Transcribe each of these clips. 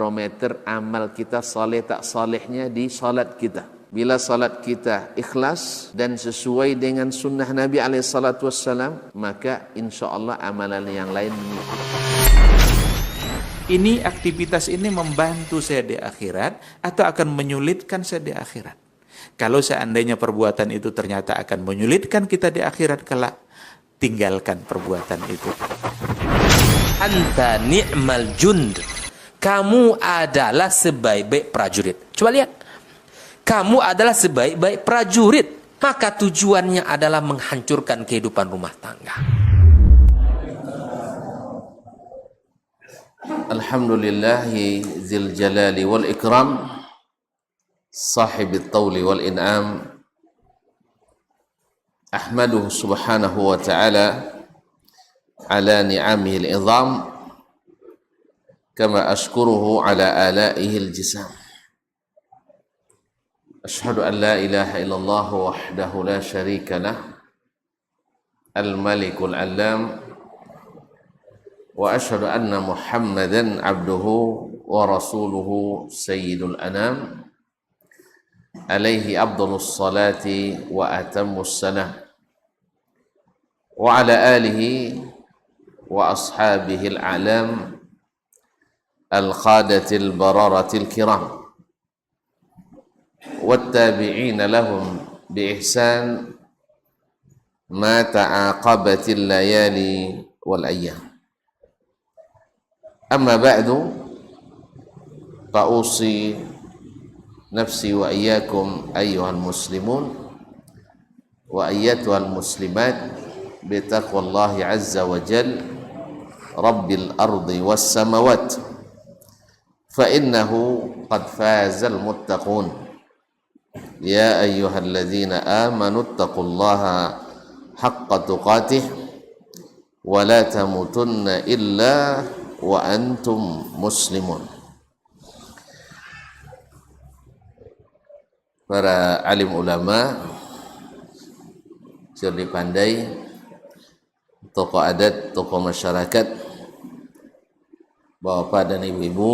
barometer amal kita saleh tak salehnya di salat kita. Bila salat kita ikhlas dan sesuai dengan sunnah Nabi SAW, maka insya Allah amalan yang lain mengikut. Ini aktivitas ini membantu saya di akhirat atau akan menyulitkan saya di akhirat? Kalau seandainya perbuatan itu ternyata akan menyulitkan kita di akhirat kelak, tinggalkan perbuatan itu. Anta ni'mal jund. Kamu adalah sebaik-baik prajurit. Coba lihat. Kamu adalah sebaik-baik prajurit. Maka tujuannya adalah menghancurkan kehidupan rumah tangga. Alhamdulillahi zil jalali wal ikram, sahibit tawli wal in'am. Ahmaduhu subhanahu wa ta'ala ala ni'amihi al-'idham, kama ashkuruhu ala alaihi al-jisam. Ashhadu an la ilaha illallah wahdahu la sharika lah, al-malikul allam, wa ashhadu anna Muhammadan abduhu wa rasuluhu sayyidul anam, alaihi afdhalus salati wa atammus salam, wa ala alihi wa ashabihi al-a'lam al-qadatil bararatil kiram wattabi'ina lahum bi ihsan ma ta'aqabatil layali wal ayyam. Amma ba'du, fa'usi nafsi wa iyyakum ayyuhal muslimun wa ayyatuhal muslimat bitaqwallahi azza wa jal rabbil ardi was samawat, fa innahu qad fazal muttaqun. Ya ayyuhalladzina amanu taqullaha haqqa tuqatih wa la tamutunna illa wa antum muslimun. Para alim ulama, cerdik pandai, tokoh adat, tokoh masyarakat, bapak dan ibu-ibu,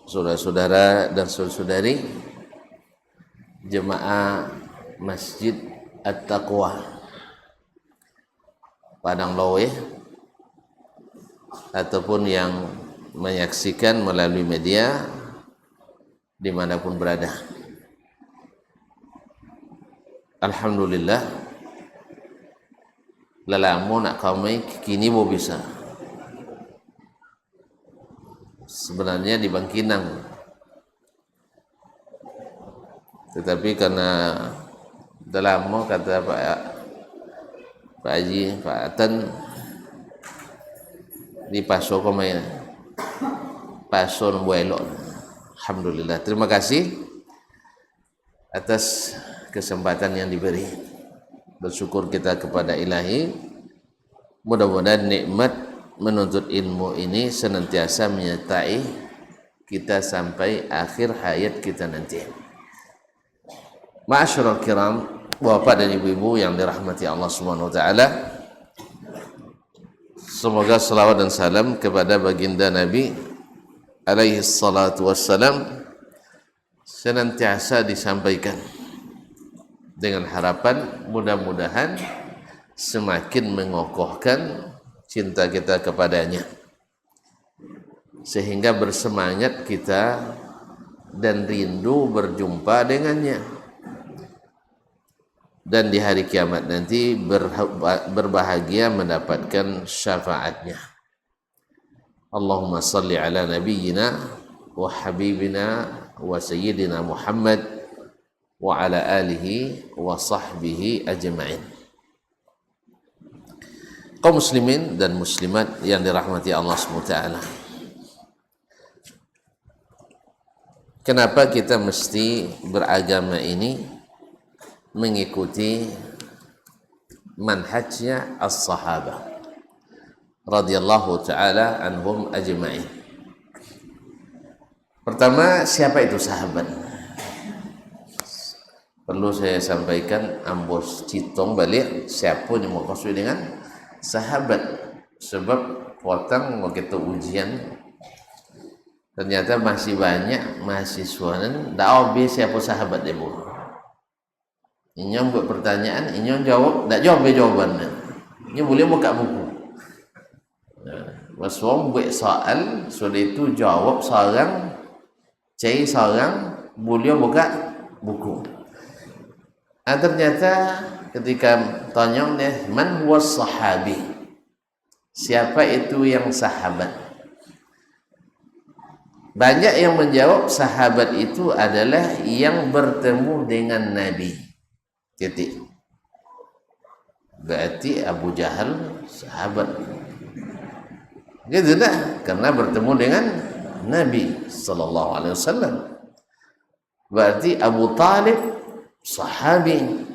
saudara-saudara dan saudari, jemaah Masjid At-Taqwa Padang Laweh, ataupun yang menyaksikan melalui media dimanapun berada. Alhamdulillah, lalamu nak kami kini bo bisa. Sebenarnya di Bangkinang, tetapi karena dalam mau kata Pak Haji, Pak Atan di paso komai paso nombuelo. Alhamdulillah, terima kasih atas kesempatan yang diberi. Bersyukur kita kepada Ilahi. Mudah-mudahan nikmat menuntut ilmu ini senantiasa menyertai kita sampai akhir hayat kita nanti. Ma'asyiral kiram, bapak dan ibu-ibu yang dirahmati Allah Subhanahu wa taala. Semoga selawat dan salam kepada baginda Nabi alaihi salatu wassalam senantiasa disampaikan, dengan harapan mudah-mudahan semakin mengokohkan cinta kita kepadanya, sehingga bersemangat kita dan rindu berjumpa dengannya, dan di hari kiamat nanti berbahagia mendapatkan syafaatnya. Allahumma salli ala nabiyyina wa habibina wa sayyidina Muhammad wa ala alihi wa sahbihi ajma'in. Kaum muslimin dan muslimat yang dirahmati Allah SWT, kenapa kita mesti beragama ini mengikuti manhajnya as-sahabah radhiyallahu ta'ala anhum ajma'in? Pertama, siapa itu sahabat? Perlu saya sampaikan, ambos citong balik siapa yang mau maksud dengan sahabat, sebab potang mau kita ujian Ternyata masih banyak mahasiswa dan tak habis siapa sahabat dia bu. Inyong buat pertanyaan, inyong jawab, tak jawab jawabannya. Ini boleh buka buku. Masuk buat soal, sudah itu jawab seorang, cai seorang, boleh buka buku. Ternyata ketika tanya dia, man huwa sahabi? Siapa itu yang sahabat? Banyak yang menjawab sahabat itu adalah yang bertemu dengan Nabi. Titik. Berarti Abu Jahal sahabat. Gitu dah, karena bertemu dengan Nabi sallallahu alaihi wasallam. Berarti Abu Talib sahabi.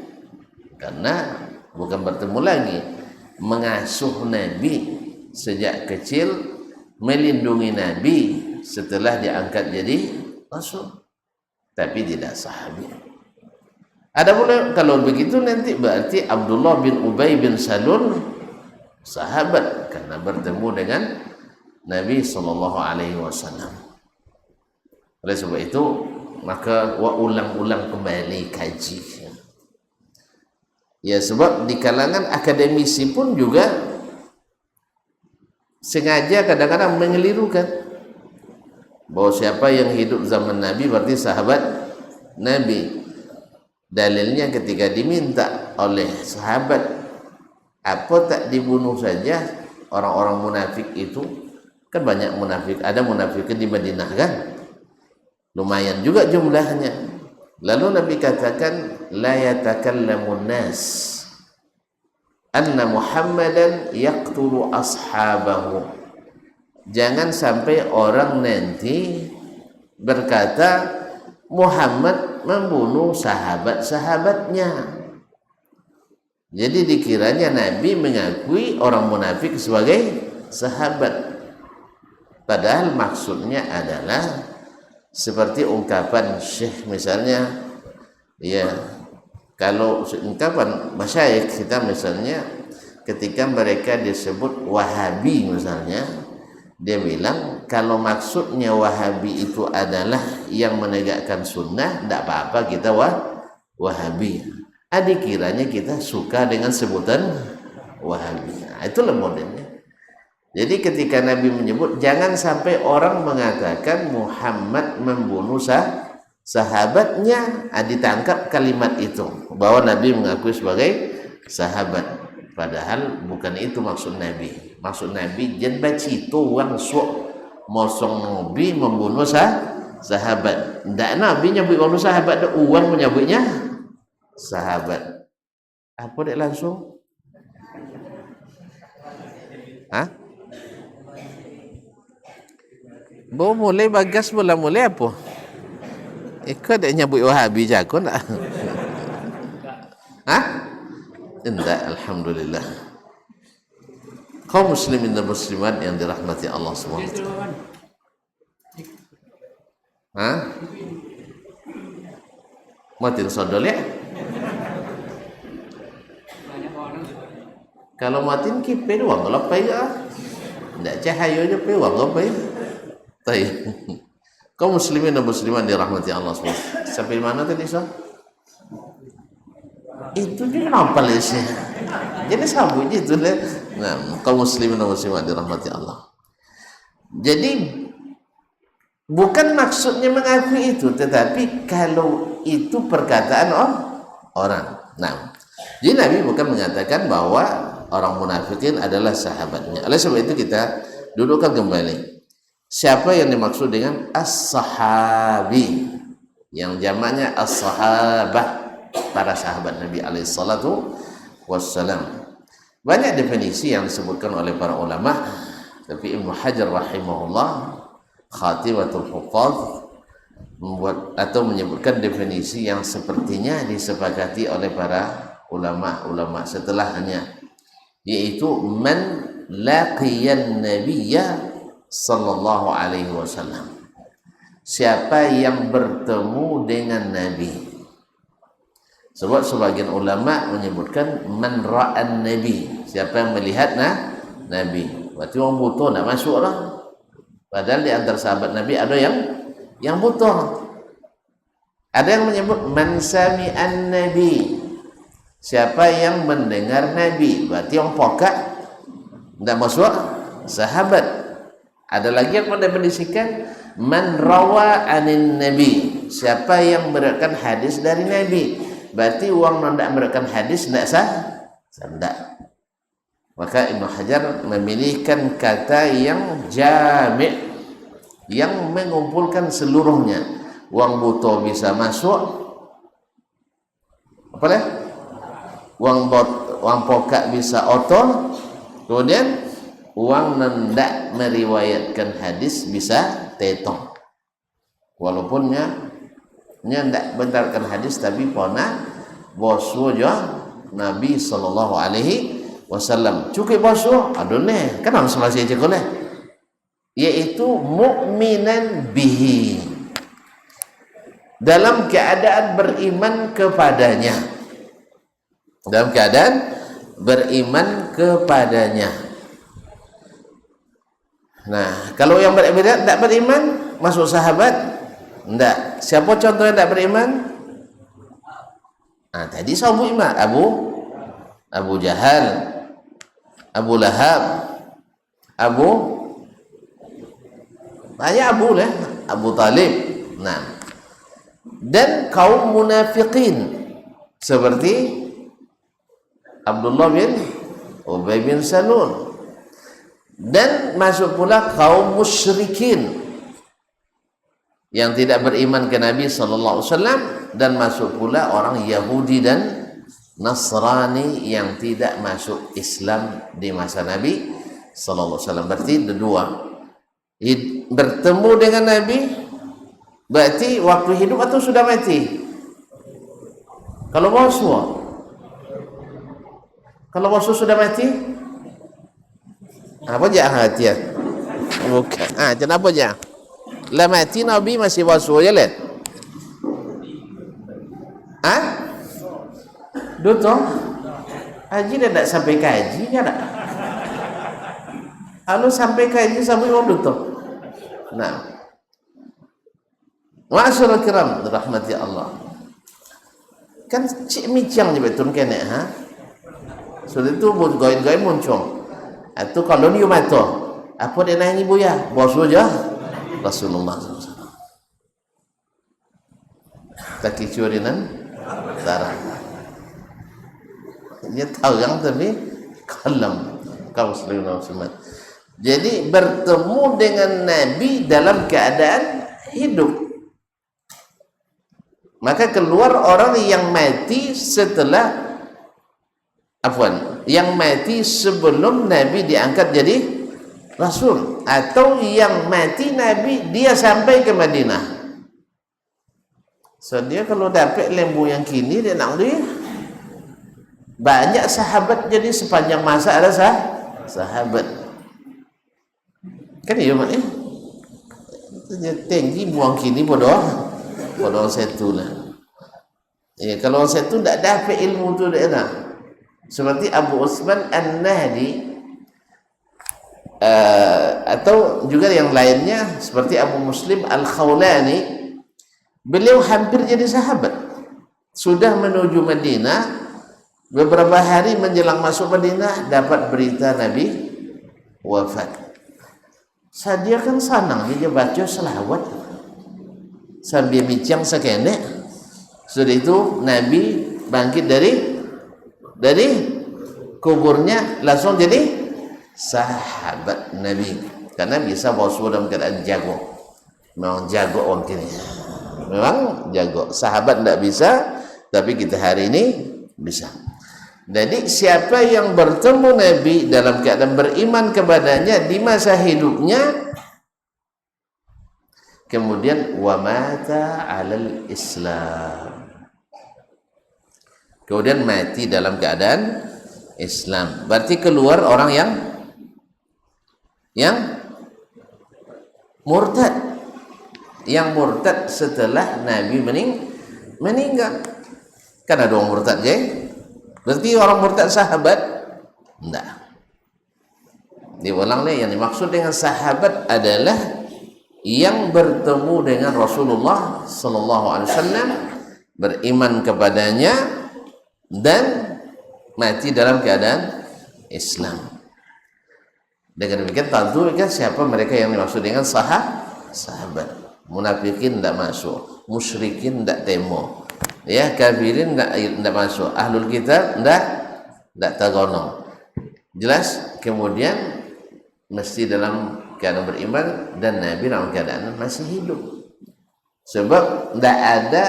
Karena bukan bertemu lagi, mengasuh Nabi sejak kecil, melindungi Nabi setelah diangkat jadi rasul, tapi tidak sahabi. Ada pula kalau begitu nanti berarti Abdullah bin Ubay bin Salul sahabat karena bertemu dengan Nabi sallallahu alaihi wasallam. Oleh sebab itu maka ulang-ulang kembali kaji. Ya sebab di kalangan akademisi pun juga sengaja kadang-kadang mengelirukan bahwa siapa yang hidup zaman Nabi berarti sahabat Nabi. Dalilnya ketika diminta oleh sahabat apa tak dibunuh saja orang-orang munafik itu, kan banyak munafik, ada munafik di Madinah kan, lumayan juga jumlahnya. Lalu Nabi katakan la yatakallamun nas anna Muhammadan yaqtulu ashabahu. Jangan sampai orang nanti berkata Muhammad membunuh sahabat-sahabatnya. Jadi dikiranya Nabi mengakui orang munafik sebagai sahabat. Padahal maksudnya adalah seperti ungkapan Syekh misalnya, ya kalau ungkapan masyayikh kita misalnya ketika mereka disebut Wahabi misalnya, dia bilang kalau maksudnya Wahabi itu adalah yang menegakkan sunnah, tidak apa-apa kita Wahabi. Dikiranya kita suka dengan sebutan Wahabi. Nah, itulah modelnya. Jadi ketika Nabi menyebut jangan sampai orang mengatakan Muhammad membunuh sahabatnya, ditangkap kalimat itu bahwa Nabi mengakui sebagai sahabat. Padahal bukan itu maksud Nabi. Maksud Nabi jen baci itu orang suak mosong Nabi membunuh sahabat. Tidak Nabi nyebut membunuh sahabat, uang menyebutnya sahabat. Apa dia langsung? Hah? Bawa mulai bagas bola mulai apa? Kau ada nyebut Wahabi jago tak? Hah? Tidak, alhamdulillah. Kaum muslimin dan muslimat yang dirahmati Allah SWT. Hah? Matin sodol ya? Kalau matin kipe doang, kalau apa ya? Tidak cahaya aja pe, wang apa ya? Tapi kaum muslimin dan muslimat dirahmati Allah SWT. Sampai mana tadi sah? Itu dia kenapa lesnya? Jadi sabun itu deh. Nah, kaum muslimin dan muslimat dirahmati Allah. Jadi bukan maksudnya mengakui itu, tetapi kalau itu perkataan orang. Nah, jadi Nabi bukan mengatakan bahwa orang munafikin adalah sahabatnya. Oleh sebab itu kita dudukkan kembali. Siapa yang dimaksud dengan as-sahabi? Yang jamaknya as-sahabah, para sahabat Nabi alaihi salatu wassalam. Banyak definisi yang disebutkan oleh para ulama, tapi Ibnu Hajar rahimahullah Khatimatul Huffaz membuat atau menyebutkan definisi yang sepertinya disepakati oleh para ulama-ulama setelahnya, yaitu man laqiyan nabiyya sallallahu alaihi wasallam. Siapa yang bertemu dengan Nabi. Sebab sebagian ulama menyebutkan man ra'an nabi, siapa yang melihat Nabi. Berarti orang butuh nak masuk lah. Padahal di antara sahabat Nabi ada yang butuh. Ada yang menyebut man sami'an nabi, siapa yang mendengar Nabi, berarti yang pokak tidak masuk sahabat. Ada lagi yang mendefinisikan man rawa anin nabi, siapa yang meriwayatkan hadis dari Nabi, berarti orang tidak meriwayatkan hadis tidak sah, tidak. Maka Ibnu Hajar memilihkan kata yang jami', yang mengumpulkan seluruhnya. Wang buto bisa masuk, apa deh? Wang pokak bisa oto, kemudian wang nendak meriwayatkan hadis bisa tetong. Walaupun nya ndak bentarkan hadis, tapi pona bosu jo Nabi sallallahu alaihi wasallam. Cukup bosu, aduh nih, kan harus masih aja koleh. Yaitu mukminan bihi, dalam keadaan beriman kepadanya, dalam keadaan beriman kepadanya. Nah, kalau yang beriman tidak beriman masuk sahabat? Tidak. Siapa contohnya tidak beriman? Nah, tadi sahabat iman Abu Jahal, Abu Lahab, Abu Talib. Nah, dan kaum munafikin seperti Abdullah bin Ubay bin Salul, dan masuk pula kaum musyrikin yang tidak beriman ke Nabi sallallahu alaihi wasallam, dan masuk pula orang Yahudi dan Nasrani yang tidak masuk Islam di masa Nabi sallallahu alaihi wasallam. Berarti dua bertemu dengan Nabi, berarti waktu hidup atau sudah mati? Kalau boswo sudah mati, apa jangan hati ya? Bukan. Kenapa jangan? Lah mati Nabi masih boswo je let. Duto, haji dah tak sampai kaji ya tak? Lalu sampai kaji sampai orang duto. Nah, ma'asyarul kiram rahmati Allah. Kan cik micang je betul kene ha. Sudah itu goin-goin muncul. Itu kalau ni mata. Apa dia nanya ibu ya? Bos aja Rasulullah SAW. Tak curinan darah. Dia tahu yang tapi kalam kau sallallahu alaihi wasallam. Jadi bertemu dengan Nabi dalam keadaan hidup. Maka keluar orang yang mati setelah yang mati sebelum Nabi diangkat jadi Rasul, atau yang mati Nabi dia sampai ke Madinah. So dia kalau dapat lembu yang kini dia nak beli. Banyak sahabat jadi sepanjang masa ada sahabat. Kan iya mak ni. Tinggi buang kini bodoh satu lah. Ya, kalau orang satu tak dapat ilmu tu dia nak. Seperti Abu Utsman An-Nahdi, atau juga yang lainnya seperti Abu Muslim Al-Khawlani. Beliau hampir jadi sahabat. Sudah menuju Madinah, beberapa hari menjelang masuk Madinah dapat berita Nabi wafat. Dia kan senang dia baca selawat sambil bincang sekene. Sudah itu Nabi bangkit dari kuburnya, langsung jadi sahabat Nabi, karena bisa boswo dalam keadaan jago. Memang jago orang kini, memang jago. Sahabat tidak bisa, tapi kita hari ini bisa. Jadi siapa yang bertemu Nabi dalam keadaan beriman kepadanya di masa hidupnya, kemudian wa mata 'alal Islam, kemudian mati dalam keadaan Islam, berarti keluar orang yang murtad, setelah Nabi meninggal. Kan ada orang murtad je. Berarti orang murtad sahabat? Enggak. Diulang nih, yang dimaksud dengan sahabat adalah yang bertemu dengan Rasulullah sallallahu alaihi wasallam, beriman kepadanya dan mati dalam keadaan Islam. Dengan demikian tentu kan siapa mereka yang dimaksud dengan sahabat. Munafikin tidak masuk, musyrikin tidak temo, ya, kafirin tidak masuk, ahlul kitab tidak tergolong. Jelas. Kemudian mesti dalam keadaan beriman dan Nabi dalam keadaan masih hidup. Sebab tidak ada,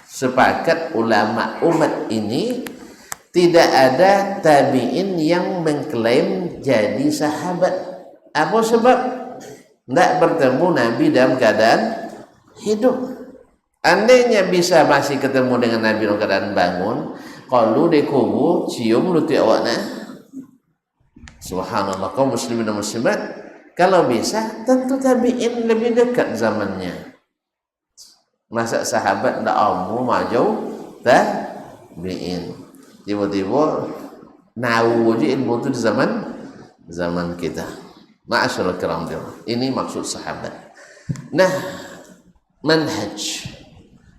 sepakat ulama umat ini, tidak ada tabi'in yang mengklaim jadi sahabat. Apa sebab? Tidak bertemu Nabi dalam keadaan hidup. Andainya bisa masih ketemu dengan Nabi dalam keadaan bangun, kalau di kubur cium lutut awaknya, subhanallah, kaum muslimin dan muslimat, kalau bisa tentu tabi'in lebih dekat zamannya. Masa sahabat tidak amru maju tabi'in, tiba-tiba nahu aja ilmu itu di zaman kita. Ma'asyarul kiram, ini maksud sahabat. Nah, manhaj.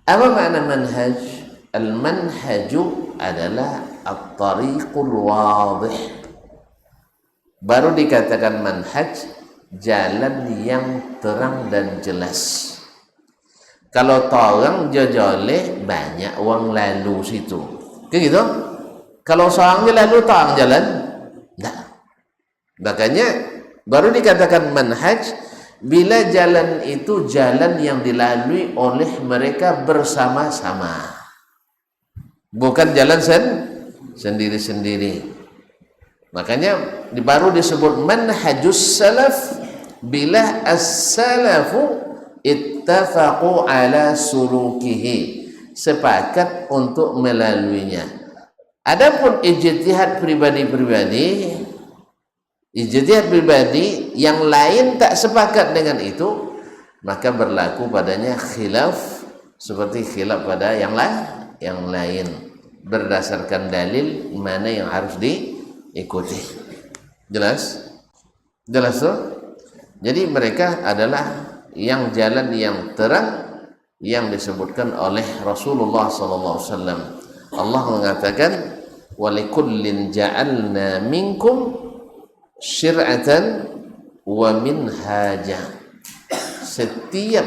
Apa makna manhaj? Al-manhaju adalah at-tariqul wadih. Baru dikatakan manhaj, jalan yang terang dan jelas. Kalau torang jajale, banyak orang lalu situ. Kayak gitu. Kalau seorang je lalu torang jalan, enggak. Makanya baru dikatakan manhaj bila jalan itu jalan yang dilalui oleh mereka bersama-sama, bukan jalan sendiri-sendiri. Makanya baru disebut manhajus salaf bila as-salafu ittafaqu ala sulukihi, sepakat untuk melaluinya. Adapun ijtihad pribadi yang lain tak sepakat dengan itu, maka berlaku padanya khilaf, seperti khilaf pada yang lain berdasarkan dalil mana yang harus diikuti. Jelas tuh. Jadi mereka adalah yang jalan yang terang yang disebutkan oleh Rasulullah sallallahu alaihi wasallam. Allah mengatakan, walikullin ja'alna minkum syir'atan wa minhaja. Setiap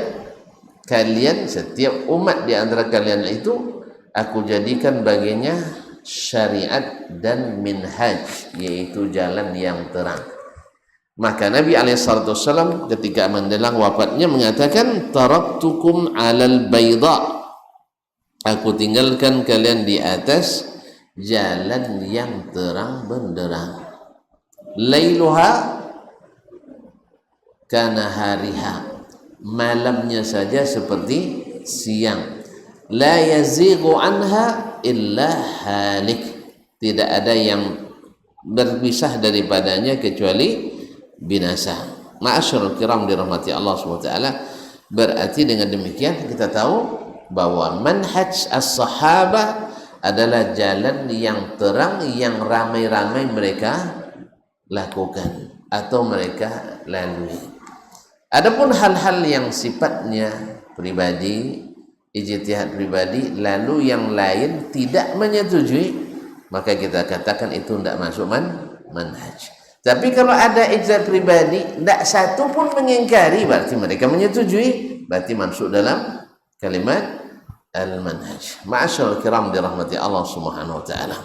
umat di antara kalian itu aku jadikan baginya syariat dan minhaj, yaitu jalan yang terang. Maka Nabi SAW ketika menjelang wafatnya mengatakan, taraktukum alal bayda, aku tinggalkan kalian di atas jalan yang terang benderang. Lailuha kana hariha, malamnya saja seperti siang. La yazighu anha illa halik, tidak ada yang berpisah daripadanya kecuali binasa. Ma'asyarul kiram dirahmati Allah SWT. Berarti dengan demikian kita tahu bahwa manhaj as-sahabah adalah jalan yang terang yang ramai-ramai mereka lakukan atau mereka lalui. Adapun hal-hal yang sifatnya pribadi, ijtihad pribadi, lalu yang lain tidak menyetujui, maka kita katakan itu tidak masuk manhaj. Tapi kalau ada ijtihad pribadi, tidak satu pun mengingkari, berarti mereka menyetujui, berarti masuk dalam kalimat al-manhaj. Ma'asyarul kiram dirahmati Allah Subhanahu wa taala.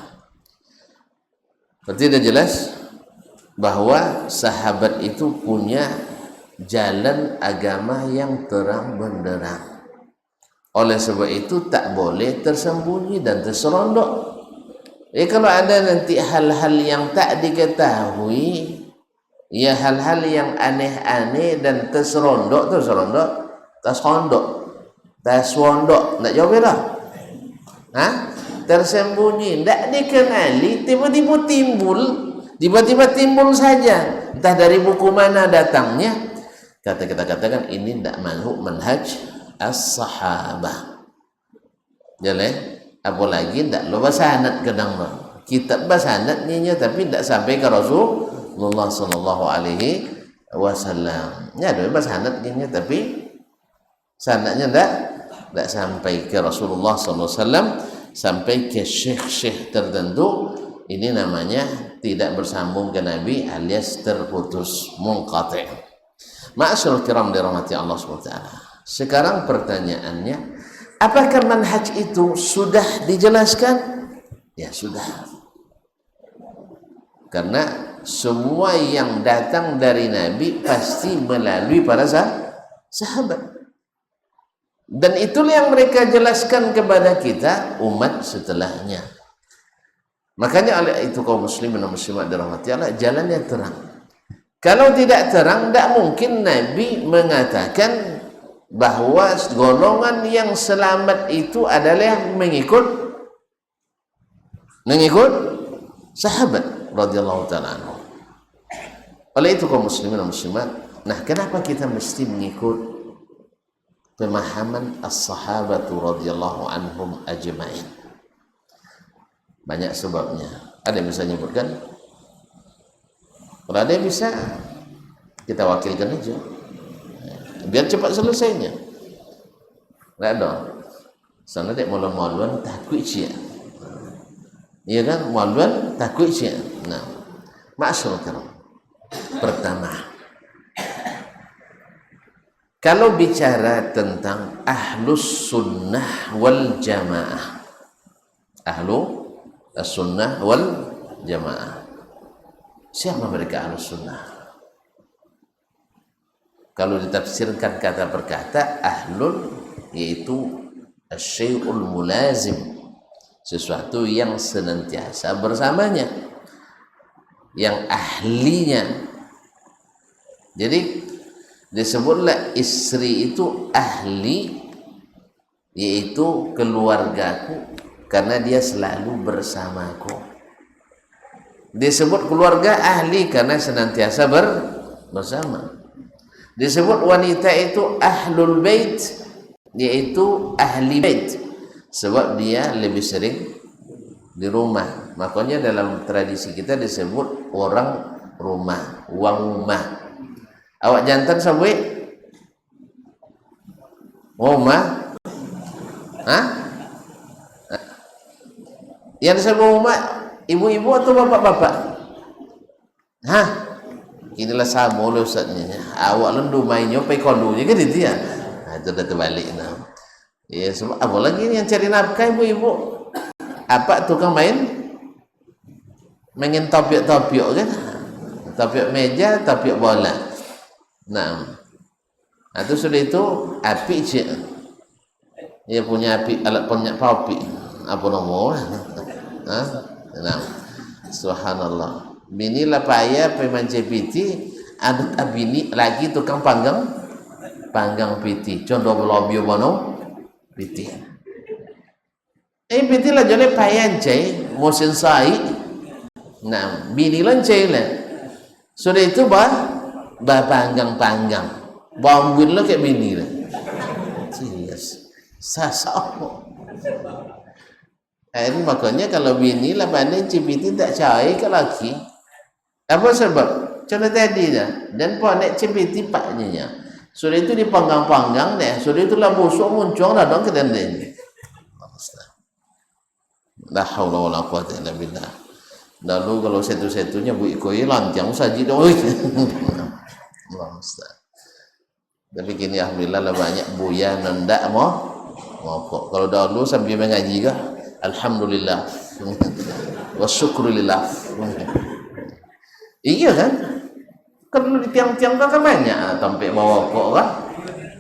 Berarti dah jelas bahwa sahabat itu punya jalan agama yang terang benderang. Oleh sebab itu tak boleh tersembunyi dan terserondok. Kalau ada nanti hal-hal yang tak diketahui, ya hal-hal yang aneh-aneh dan terserondok, tak jawab dah. Tersembunyi, tak dikenali, tiba-tiba timbul saja, entah dari buku mana datangnya. Kita katakan ini tidak masuk manhaj as-sahabah. Jadi apalagi tidak lo basanad kadang kitab basanad ninya, tapi tidak sampai ke Rasulullah sallallahu alaihi wasallam. Ya ada sanad gini, tapi sanadnya tidak sampai ke Rasulullah SAW, sampai ke syekh-syekh tertentu. Ini namanya tidak bersambung ke Nabi alias terputus, munqati'. Ma'asyiral kiram dirahmati Allah SWT. Sekarang pertanyaannya, apakah manhaj itu sudah dijelaskan? Ya sudah. Karena semua yang datang dari Nabi pasti melalui para sahabat. Dan itulah yang mereka jelaskan kepada kita umat setelahnya. Makanya oleh itu kaum muslimin dan muslimat dirahmati Allah, jalan yang terang. Kalau tidak terang, tidak mungkin Nabi mengatakan bahwa golongan yang selamat itu adalah yang mengikut sahabat radhiyallahu taala anhu. Oleh itu kaum muslimin dan muslimat, nah kenapa kita mesti mengikut pemahaman as-sahabatu radhiyallahu anhum ajma'in? Banyak sebabnya. Ada yang bisa menyebutkan? Kalau ada yang bisa, kita wakilkan aja, biar cepat selesainya. Tidak ada. Sana dek malu-maluan takut cia. Iya kan? Maluan takut cia. Nah, maksudnya pertama, kalau bicara tentang ahlus sunnah wal jamaah, ahlu sunnah wal jamaah, siapa mereka ahlus sunnah? Kalau ditafsirkan kata per kata, ahlun yaitu asyai'ul mulazim, sesuatu yang senantiasa bersamanya, yang ahlinya. Jadi disebutlah istri itu ahli, yaitu keluargaku, karena dia selalu bersamaku. Disebut keluarga ahli karena senantiasa bersama. Disebut wanita itu ahlul bait, yaitu ahli bait, sebab dia lebih sering di rumah. Makanya dalam tradisi kita disebut orang rumah, wang rumah. Awak jantan sabui rumah, hah? Yang disebut rumah ibu-ibu atau bapak-bapak? Hah? Inilah sama oleh ustaznya. Awak lendu mainnya pai kondunya kan itu ya. Nah, itu dah terbalik nah. Ya sebab apa lagi yang cari nafkah ibu-ibu? Apa tukang main topiok kan? Topiok meja, topiok bola. Nah, itu sudah itu api cik. Dia punya api, alat punya api. Apa nama? Nah, subhanallah. Bini lah payah pemanca piti, ada bini lagi tukang panggang piti. Contoh belobio bono piti. Piti lah jole payah cai, musim sai. Nah, bini lancai lah. Sudah itu panggang, bangun lo kayak bini lah. Serius, sasok. Ini makanya kalau bini lah pandai cipiti tak cai ke laki. Apa sebab? Contoh tadi dah. Dan pandai cipiti paknya. Sudah itu dipanggang-panggang deh. Sudah itu lah busuk muncul dah dong ke dendeng. La haula wala quwwata illa billah. Lalu kalau satu-satunya bu ikoi lantiang saji dong. Allah Ustaz. Tapi kini alhamdulillah lah banyak buya nendak mau kok. Kalau dahulu sambil mengaji kah? Alhamdulillah. Wasyukurillah. Iya kan? Kalau di tiang-tiang kan banyak sampai bawa kok kan?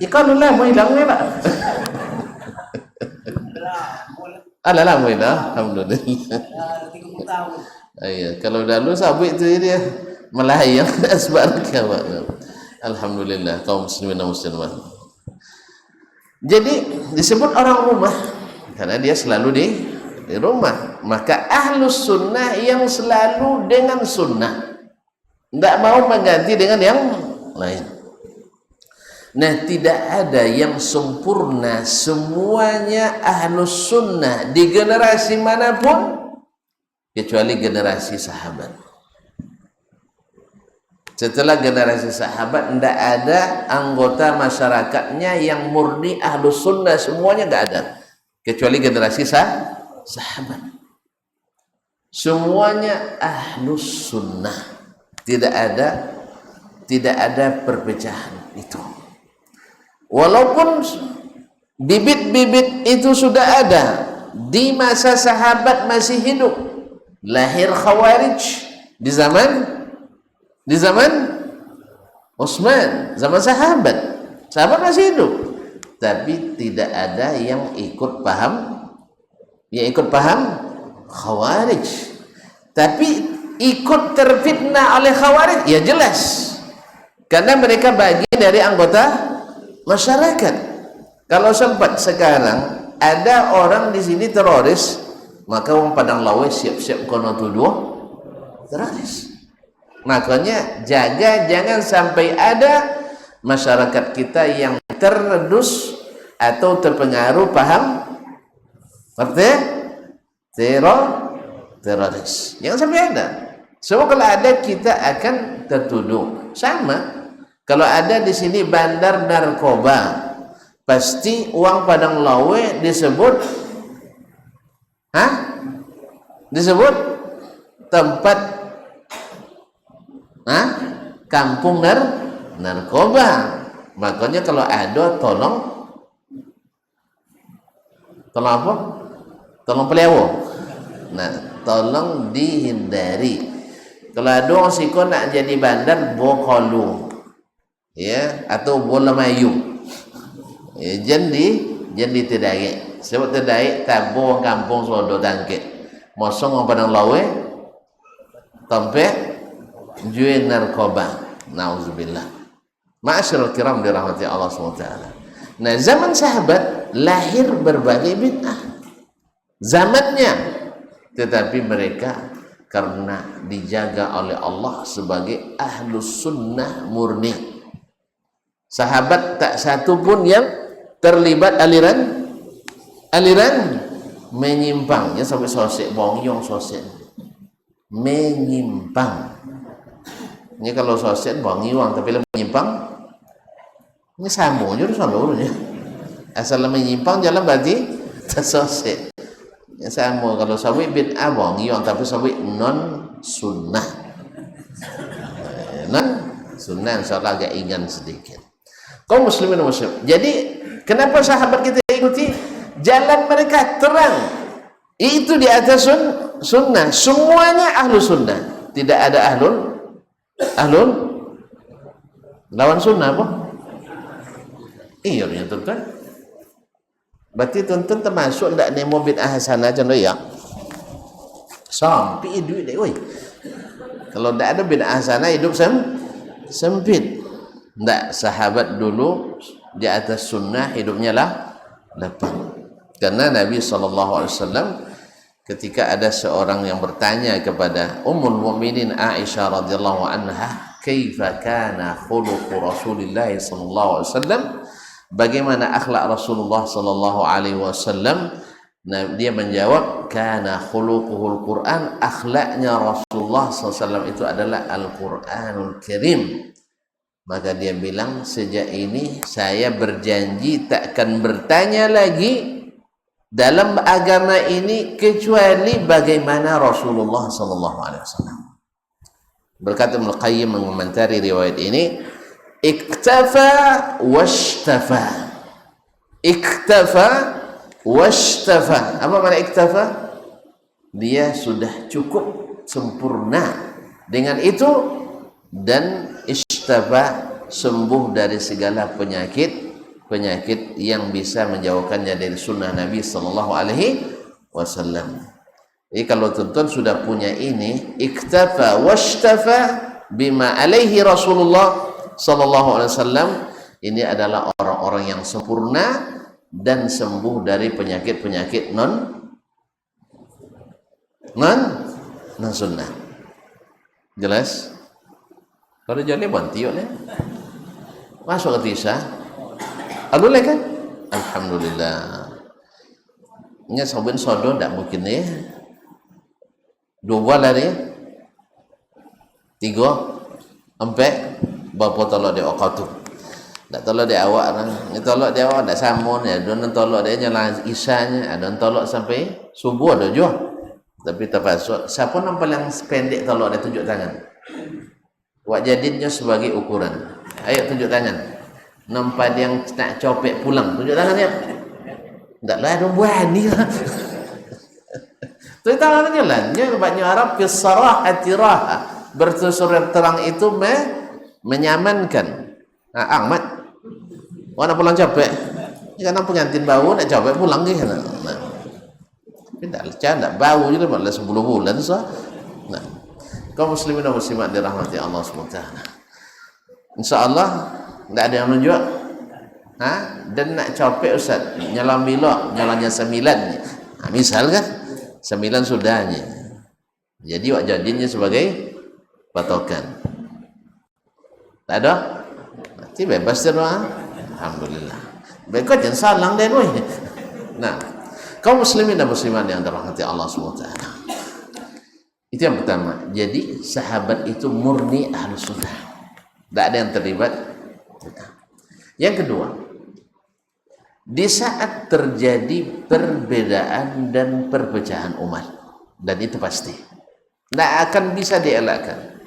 Ikan lah mau hilangnya pak. Alah mau hilang. Alhamdulillah. 30 tahun. Iya, kalau dahulu sabit itu dia melayang asbar kawan. Alhamdulillah kaum muslimin dan muslimat. Jadi disebut orang rumah karena dia selalu di rumah. Maka ahlus sunnah yang selalu dengan sunnah, tidak mau mengganti dengan yang lain. Nah, tidak ada yang sempurna, semuanya ahlus sunnah di generasi manapun kecuali generasi sahabat. Setelah generasi sahabat, tidak ada anggota masyarakatnya yang murni ahlus sunnah, semuanya tidak ada, kecuali generasi sahabat. Semuanya ahlus sunnah, tidak ada perpecahan itu. Walaupun bibit-bibit itu sudah ada di masa sahabat masih hidup, lahir khawarij di zaman Utsman, zaman sahabat masih hidup, tapi tidak ada yang ikut paham khawarij, tapi ikut terfitnah oleh khawarij, ya jelas, karena mereka bagian dari anggota masyarakat. Kalau sempat sekarang ada orang di sini teroris, maka orang Padang Lawe siap-siap kono tuduh teroris. Makanya jaga jangan sampai ada masyarakat kita yang terredus atau terpengaruh paham teroris. Jangan sampai ada. Semua kalau ada kita akan tertuduh. Sama kalau ada di sini bandar narkoba, pasti uang Padang Lawe disebut tempat kampung narkoba. Makanya kalau ada tolong apa? Tolong pelewo. Nah, tolong dihindari. Kalau ada orang siko nak jadi bandar Bokolu, ya, atau bola mayu, ya, jadi tedai. Sebab tedai tabo kampung sodo tangke. Mosong orang Padang Lawe tempe jual narkoba. Nauzubillah. Ma'asyiral kiram dirahmati Allah SWT. Nah, zaman sahabat lahir berbagai bid'ah zamannya, tetapi mereka karena dijaga oleh Allah sebagai ahlus sunnah murni. Sahabat tak satu pun yang terlibat aliran menyimpang, ya, sampai sosek bongyong sosek menyimpang. Ini kalau sosek bongyong tapi menyimpang, ini sama aja seluruhnya. Asal menyimpang jalan berarti tersosek. Ya sama kalau sawi bid'ah bongyong tapi sawi non sunnah. Non sunnah insyaallah agak ingan sedikit. Kaum muslimin dan muslim. Jadi kenapa sahabat kita ikuti? Jalan mereka terang. Itu di atas sunnah. Semuanya ahlu sunnah. Tidak ada ahlun lawan sunnah apa? Iya yang tuan. Berarti tuan-tuan termasuk ndak nemo bid'ah hasanah contoh ya. Sampai duit deh, oi. Kalau ndak ada bid'ah hasanah hidup sempit. Ndak, sahabat dulu di atas sunnah hidupnya lapang. Karena Nabi SAW ketika ada seorang yang bertanya kepada Ummul Mukminin Aisyah radhiyallahu anha, "Kaifa kana khuluqu Rasulillah sallallahu alaihi wasallam?" Bagaimana akhlak Rasulullah sallallahu alaihi wasallam? Nah, dia menjawab, "Kana khuluquhul Qur'an." Akhlaknya Rasulullah sallallahu alaihi wasallam itu adalah Al-Qur'anul Karim. Maka dia bilang, "Sejak ini saya berjanji tak akan bertanya lagi dalam agama ini kecuali bagaimana Rasulullah sallallahu alaihi wasallam." Berkata Ibnu Qayyim mengomentari riwayat ini, iktafa washtafa. Iktafa washtafa. Apa makna iktafa? Dia sudah cukup sempurna dengan itu, dan istafa sembuh dari segala penyakit yang bisa menjauhkannya dari sunnah Nabi sallallahu alaihi wasallam. Jadi kalau tuan-tuan sudah punya ini, iktafa washtafa bima alaihi Rasulullah sallallahu alaihi wasallam, ini adalah orang-orang yang sempurna dan sembuh dari penyakit-penyakit non sunnah. Jelas? Kalau jadi bantiok le. Masuk ke tisah. Alulai kan? Alhamdulillah. Nya saben sodo ndak mungkin ya. Dua lari. Tiga. Ampe bapa tolak dia okatu. Tak tolak dia awak lah. Ni tolak dia awak tak samun ya. Ada tolak dia nyala isanya, ada tolak sampai subuh ada juga. Tapi terpaksa siapa nampak yang pendek tolak dia tunjuk tangan. Wak jadinya sebagai ukuran. Ayo tunjuk tangan. Nampak yang nak copek pulang, tunjuk tangan ya. Taklah ada berani lah. Tunjuk tangannya lah. Dia banyak Arab fisarahati raha. Bertusur terang itu menyamankan. Ahmad orang pulang capek kan pengantin bau nak capek pulang ke nah tidak bau juga malah 10 bulan so. Nah, kaum muslimin dan muslimat dirahmati Allah SWT, insyaallah tidak ada yang menunjuk dan nak capek Ustaz nyala milok nyalanya 9 misal kan 9 sudahnya, jadi wak jadinya sebagai patokan tak ada. Nanti bebas terus. Alhamdulillah. Baik jangan salang deh boy. Nah, kaum muslimin dan muslimat yang dirahmati Allah SWT. Itu yang pertama. Jadi sahabat itu murni ahlus sunnah. Tidak ada yang terlibat. Yang kedua, di saat terjadi perbedaan dan perpecahan umat, dan itu pasti tidak akan bisa dielakkan.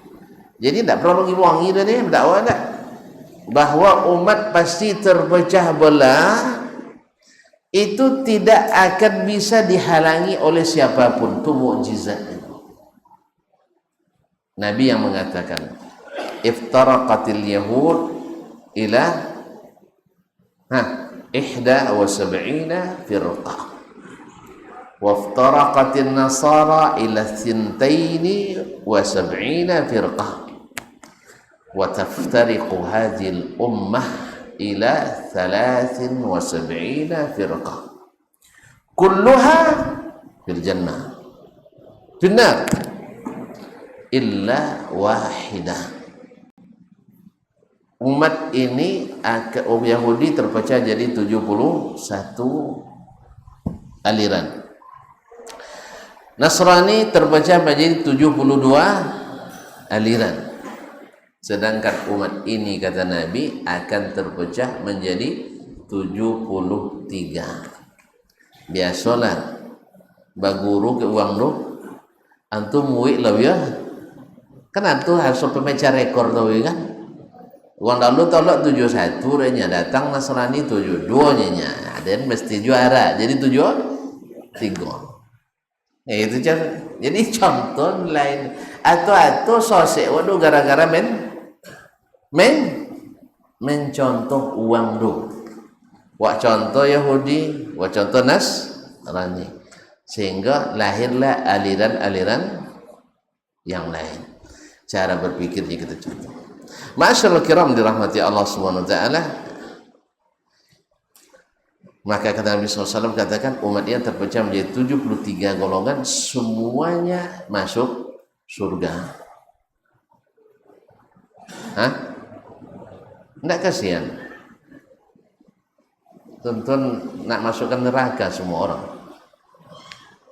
Jadi tidak perlu ngiwangi dah ni dakwah tak. Bahwa umat pasti terpecah belah itu tidak akan bisa dihalangi oleh siapapun. Itu mukjizat. Nabi yang mengatakan iftaraqatil yahud ila 71 firqah waftaraqatin nasara ila 72 firqah wa taftariqu hadhil ummah ila 73 firqah kulluha fil jannah finnar illa wahidah. Umat ini Yahudi terpecah jadi 71 aliran, Nasrani terpecah menjadi 72 aliran. Sedangkan umat ini kata Nabi akan terpecah menjadi 73. Biasalah baguru ke uang lu antum muik lah ya. Kan antum harus pemecah rekor tau kan. Uang lalu tolak 71 nya datang Nasrani 72 nya. Dan mesti juara. Jadi 73. Ya itu cara. Jadi contoh lain atau sosek waduh gara-gara mencontoh uang do. Wak contoh Yahudi, wak contoh Nasrani. Sehingga lahirlah aliran-aliran yang lain. Cara berpikirnya kita contoh. Ma'asyiral kiram dirahmati Allah Subhanahu wa taala. Maka kata Nabi SAW katakan umat yang terpecah menjadi 73 golongan, semuanya masuk surga. Tidak kasihan. Tuntun nak masukkan neraka semua orang.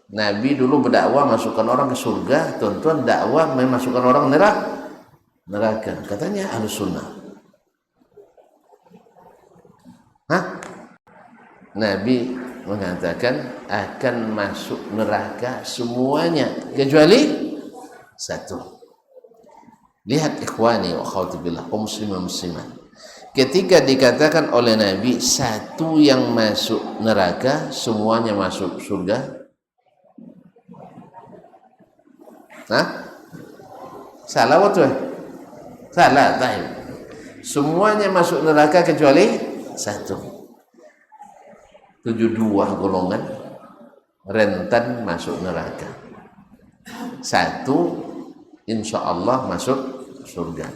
Nabi dulu berdakwah masukkan orang ke surga, tuntun dakwah memasukkan orang neraka. Katanya Ahlus Sunnah. Nabi mengatakan akan masuk neraka semuanya kecuali satu. Lihat ikhwani wa akhwati billah, kaum muslimin muslimat. Ketika dikatakan oleh Nabi satu yang masuk neraka semuanya masuk surga. Salah betul? Salah, tahu. Semuanya masuk neraka kecuali satu. 72 golongan rentan masuk neraka. Satu insya Allah masuk surga.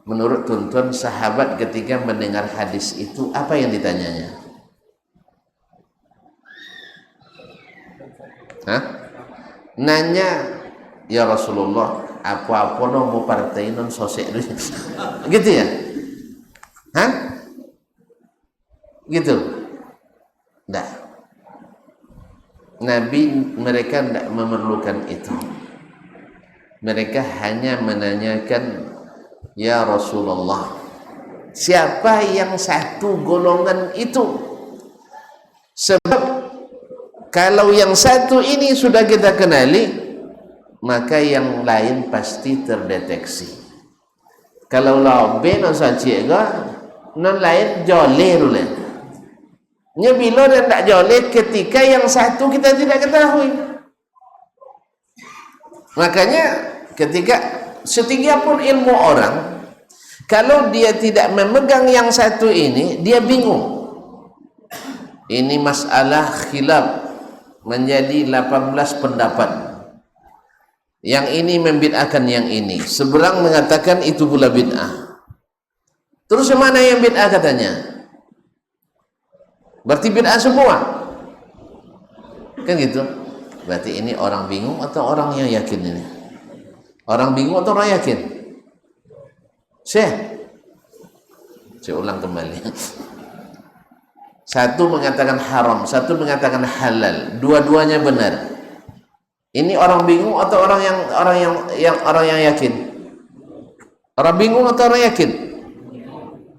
Menurut tuntun sahabat ketika mendengar hadis itu apa yang ditanyanya? Nanya, ya Rasulullah, apa-apa no mau partai non sosek gitu ya? Gitu? Tidak. Nabi mereka tidak memerlukan itu. Mereka hanya menanyakan Ya Rasulullah, siapa yang satu golongan itu? Sebab kalau yang satu ini sudah kita kenali, maka yang lain pasti terdeteksi. Kalau labe no saja ga, non lain joleh dulu. Bila dan tak joleh ketika yang satu kita tidak ketahui. Makanya ketika setinggi pun ilmu orang, kalau dia tidak memegang yang satu ini, dia bingung. Ini masalah khilaf menjadi 18 pendapat. Yang ini membid'ahkan yang ini, seberang mengatakan itu pula bid'ah. Terus yang mana yang bid'ah katanya? Berarti bid'ah semua, kan gitu. Berarti ini orang bingung atau orang yang yakin ini? Orang bingung atau orang yakin? Saya ulang kembali. Satu mengatakan haram, satu mengatakan halal, dua-duanya benar. Ini orang bingung atau orang yang yakin? Orang bingung atau orang yakin?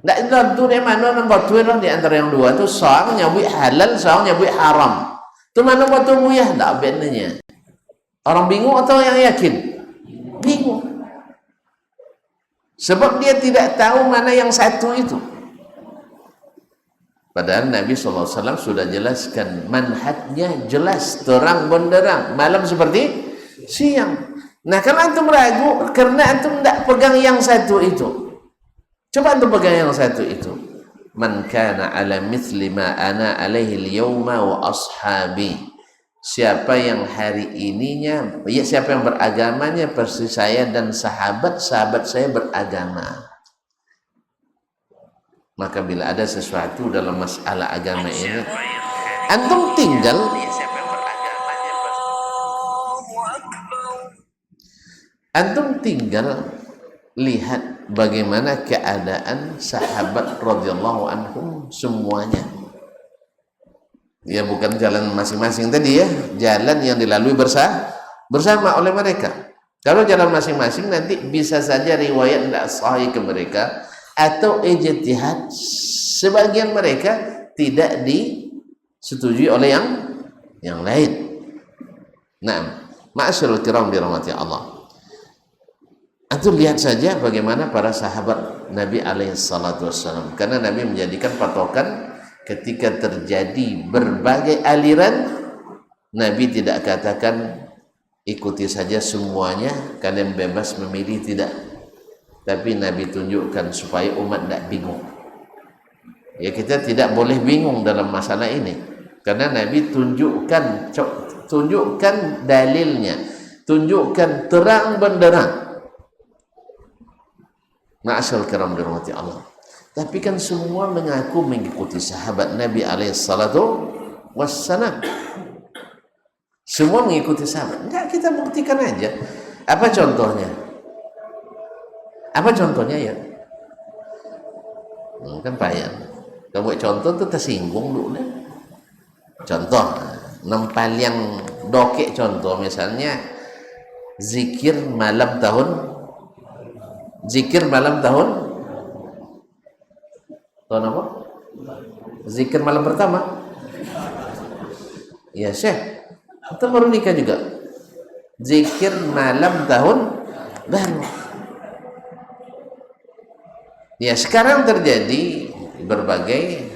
Nggak tentu di mana nombor dua di antara yang dua itu seorang nyebut halal, seorang nyebut haram. Itu mana batu buyah? Tak bedanya. Orang bingung atau yang yakin? Bingung. Sebab dia tidak tahu mana yang satu itu. Padahal Nabi SAW sudah jelaskan manhajnya jelas, terang benderang, malam seperti siang. Nah kalau antum ragu karena antum tidak pegang yang satu itu, coba antum pegang yang satu itu. Man kana ala mithli ma ana alaihi al-yawma wa ashabi. Siapa yang hari ininya, ya siapa yang beragamanya persis saya dan sahabat-sahabat saya beragama. Maka bila ada sesuatu dalam masalah agama ini, antum tinggal lihat bagaimana keadaan sahabat radhiyallahu anhum semuanya. Ya bukan jalan masing-masing tadi ya, jalan yang dilalui bersama oleh mereka. Kalau jalan masing-masing nanti bisa saja riwayat tidak sahih ke mereka, atau ijtihad sebagian mereka tidak disetujui oleh yang lain. Nah, ma'asyiral kiram dirahmati Allah. Antum lihat saja bagaimana para sahabat Nabi alaihi salatu wassalam, karena Nabi menjadikan patokan ketika terjadi berbagai aliran, Nabi tidak katakan ikuti saja semuanya, kalian bebas memilih, tidak. Tapi Nabi tunjukkan supaya umat tidak bingung. Ya kita tidak boleh bingung dalam masalah ini, karena Nabi tunjukkan dalilnya, tunjukkan terang benderang. Ma'asyal kiram dirahmati Allah. Tapi kan semua mengaku mengikuti sahabat Nabi alaihi salatu wassalam. Semua mengikuti sahabat. Enggak, kita buktikan aja. Apa contohnya? Apa contohnya ya? Kan payah. Kamu contoh tuh tersinggung dulu deh. Contoh, nempal yang dokek contoh misalnya zikir malam tahun apa? Zikir malam pertama. Ya Syekh, kita baru nikah juga. Zikir malam tahun baru. Ya sekarang terjadi berbagai,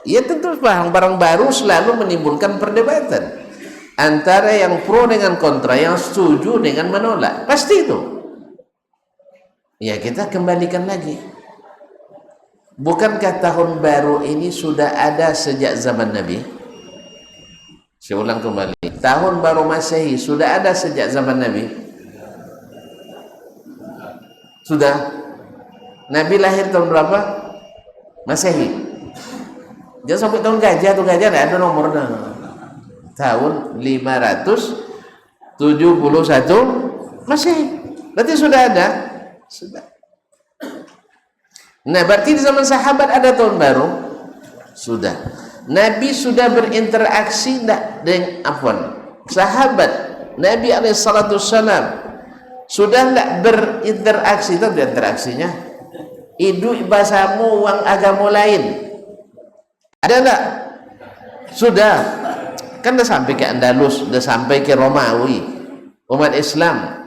ya tentu barang baru selalu menimbulkan perdebatan antara yang pro dengan kontra, yang setuju dengan menolak, pasti itu. Ya kita kembalikan lagi, bukankah tahun baru ini sudah ada sejak zaman Nabi? Saya ulang kembali, tahun baru Masehi sudah ada sejak zaman Nabi? Sudah. Nabi lahir tahun berapa? Masehi. Jangan sampai tahun gajah, tuh gajah tidak ada nomornya. Tahun 571 Masehi. Berarti sudah ada. Sudah. Nah, berarti di zaman sahabat ada tahun baru? Sudah. Nabi sudah berinteraksi dengan sahabat Nabi alaihi salatu wassalam Sudah tidak berinteraksi, itu interaksinya. Hidup bahasamu uang agama lain. Ada enggak? Sudah. Kan dah sampai ke Andalus, dah sampai ke Romawi, umat Islam.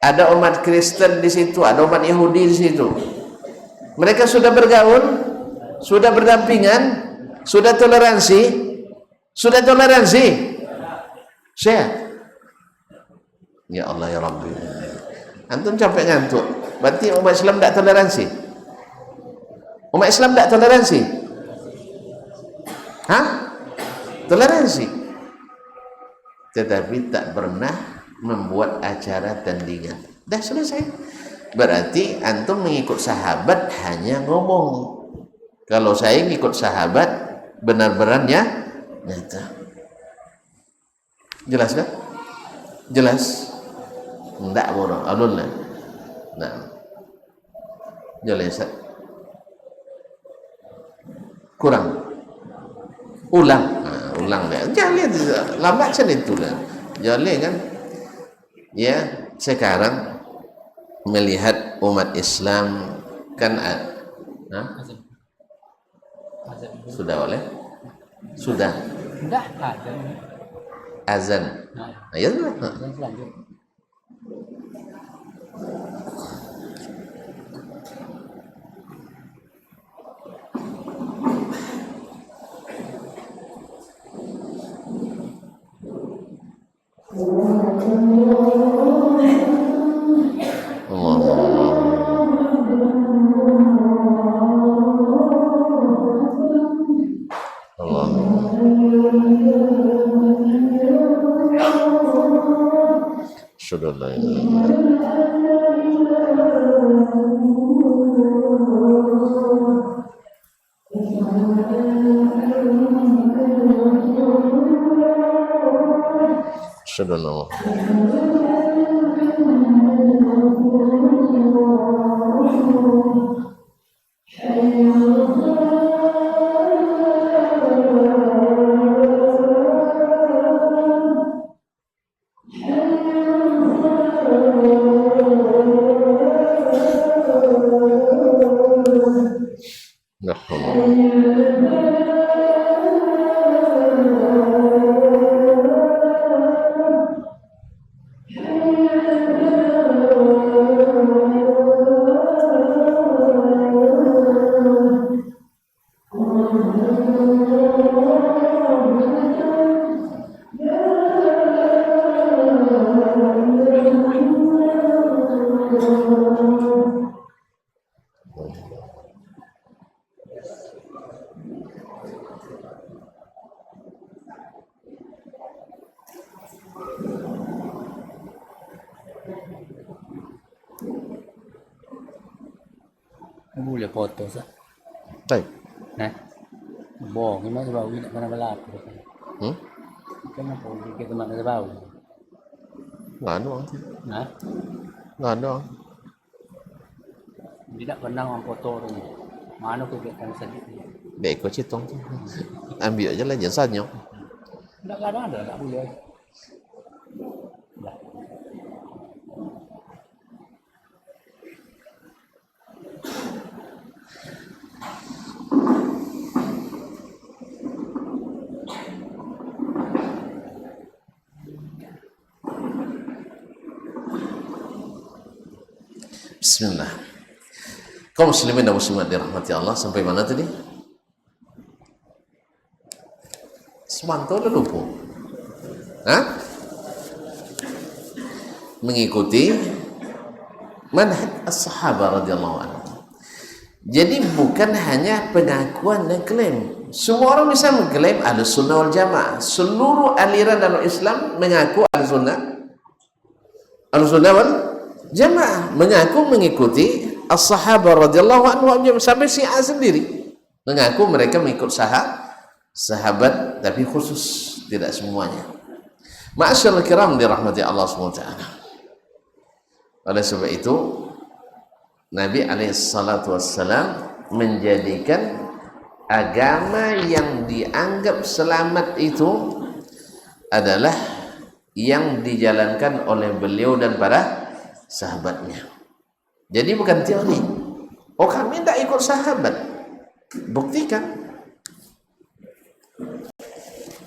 Ada umat Kristen di situ, ada umat Yahudi di situ. Mereka sudah bergaul, sudah berdampingan, sudah toleransi, Saya. Ya Allah ya Rabbi. Antum capek ngantuk. Berarti umat Islam tak toleransi. Umat Islam tak toleransi. Hah? Toleransi. Tetapi tak pernah membuat acara tandingan. Dah selesai. Berarti antum mengikut sahabat hanya ngomong. Kalau saya ngikut sahabat benar-benarnya nyata. Jelas kan? Jelas. Enggak bodoh. Alullah. Nah. Jelas. Kurang. Ulang. Nah, ulang dah. Jangan lambat macam itulah. Jangan kan? Ya, sekarang melihat umat Islam kan sudah boleh? Sudah. Sudah ada. Azan. Ya sudah. Sudah Boleh foto sah. Baik. Nah. Bohong, ini mah sebab ini mana balap. Kenapa kita mana sebab? Nggak ada. Nah. Nggak ada. Tidak pernah memfoto tu. Mana kegiatan sedih. Baik kau citong tu. Ambil aja lah jasanya. Tak ada, tak boleh. Dah. Bismillah. Kaum muslimin dan muslimat dirahmati Allah, sampai mana tadi? Semanto udah lupa. Hah? Mengikuti manhaj as-sahabah radhiyallahu anhu. Jadi bukan hanya pengakuan dan klaim. Semua orang bisa mengklaim Ahlus Sunnah wal Jamaah. Seluruh aliran dalam Islam mengaku Ahlus Sunnah wal Jamaah, mengaku mengikuti as-sahabah radhiyallahu anhu, sampai Syiah sendiri mengaku mereka mengikut sahabat, tapi khusus, tidak semuanya. Ma'asyiral kiram dirahmati Allah SWT. Oleh sebab itu Nabi SAW menjadikan agama yang dianggap selamat itu adalah yang dijalankan oleh beliau dan para sahabatnya. Jadi bukan teori. Oh kami tidak ikut sahabat. Buktikan.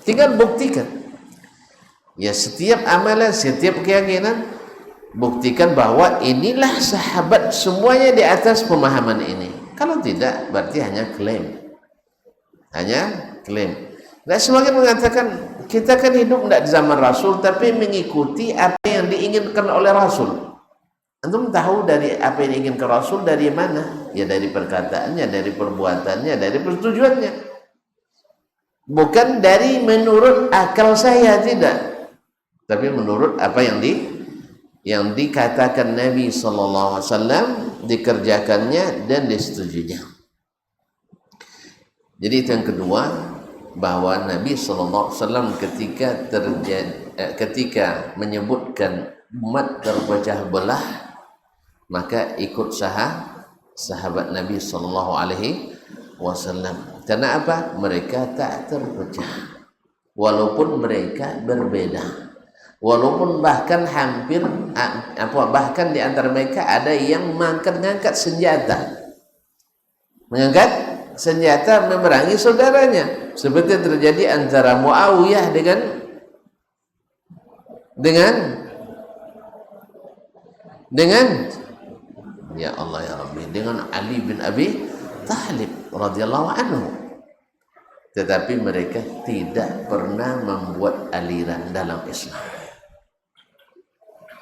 Tinggal buktikan. Ya setiap amalan, setiap keyakinan, buktikan bahwa inilah sahabat semuanya di atas pemahaman ini. Kalau tidak, berarti hanya klaim. Hanya klaim. Nah, semakin mengatakan kita kan hidup tidak di zaman Rasul, tapi mengikuti apa yang diinginkan oleh Rasul. Antum tahu dari apa yang diinginkan Rasul dari mana? Ya dari perkataannya, dari perbuatannya, dari persetujuannya. Bukan dari menurut akal saya, tidak. Tapi menurut apa yang dikatakan Nabi SAW, dikerjakannya dan disetujuinya. Jadi itu yang kedua, bahwa Nabi SAW ketika menyebutkan umat terpecah belah, maka ikut sahabat Nabi SAW. Karena apa? Mereka tak terpecah, walaupun mereka berbeda. Walaupun bahkan bahkan di antara mereka ada yang mengangkat senjata, memerangi saudaranya, seperti yang terjadi antara Muawiyah dengan ya Allah ya Rabbi, dengan Ali bin Abi Thalib radhiyallahu anhu. Tetapi mereka tidak pernah membuat aliran dalam Islam.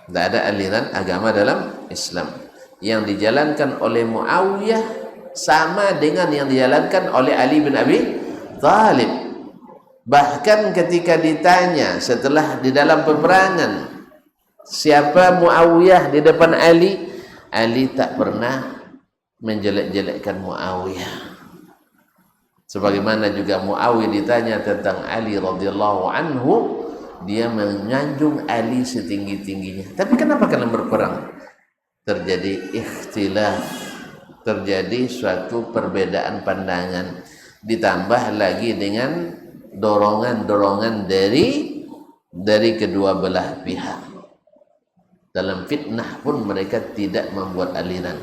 Tidak ada aliran agama dalam Islam. Yang dijalankan oleh Muawiyah sama dengan yang dijalankan oleh Ali bin Abi Thalib. Bahkan ketika ditanya setelah di dalam peperangan siapa Muawiyah di depan Ali, Ali tak pernah menjelek-jelekkan Muawiyah. Sebagaimana juga Muawiyah ditanya tentang Ali radhiyallahu anhu, dia menyanjung Ali setinggi-tingginya. Tapi kenapa kalian berperang? Terjadi ikhtilaf, terjadi suatu perbedaan pandangan, ditambah lagi dengan dorongan-dorongan dari kedua belah pihak. Dalam fitnah pun mereka tidak membuat aliran.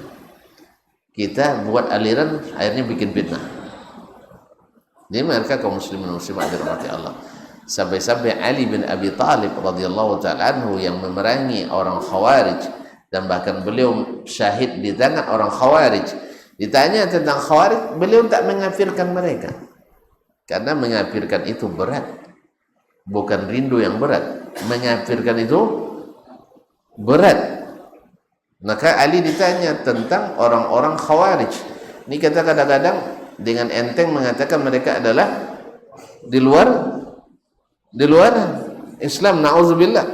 Kita buat aliran, akhirnya bikin fitnah. Jadi mereka kaum muslimin muslimat dirahmati Allah. Sampai-sampai Ali bin Abi Thalib radhiyallahu ta'ala anhu yang memerangi orang Khawarij, dan bahkan beliau syahid di tangan orang Khawarij. Ditanya tentang Khawarij, beliau tak mengafirkan mereka, karena mengafirkan itu berat, bukan rindu yang berat. Mengafirkan itu berat. Maka Ali ditanya tentang orang-orang Khawarij. Ini kata kadang-kadang dengan enteng mengatakan mereka adalah di luar Islam, na'udzubillah.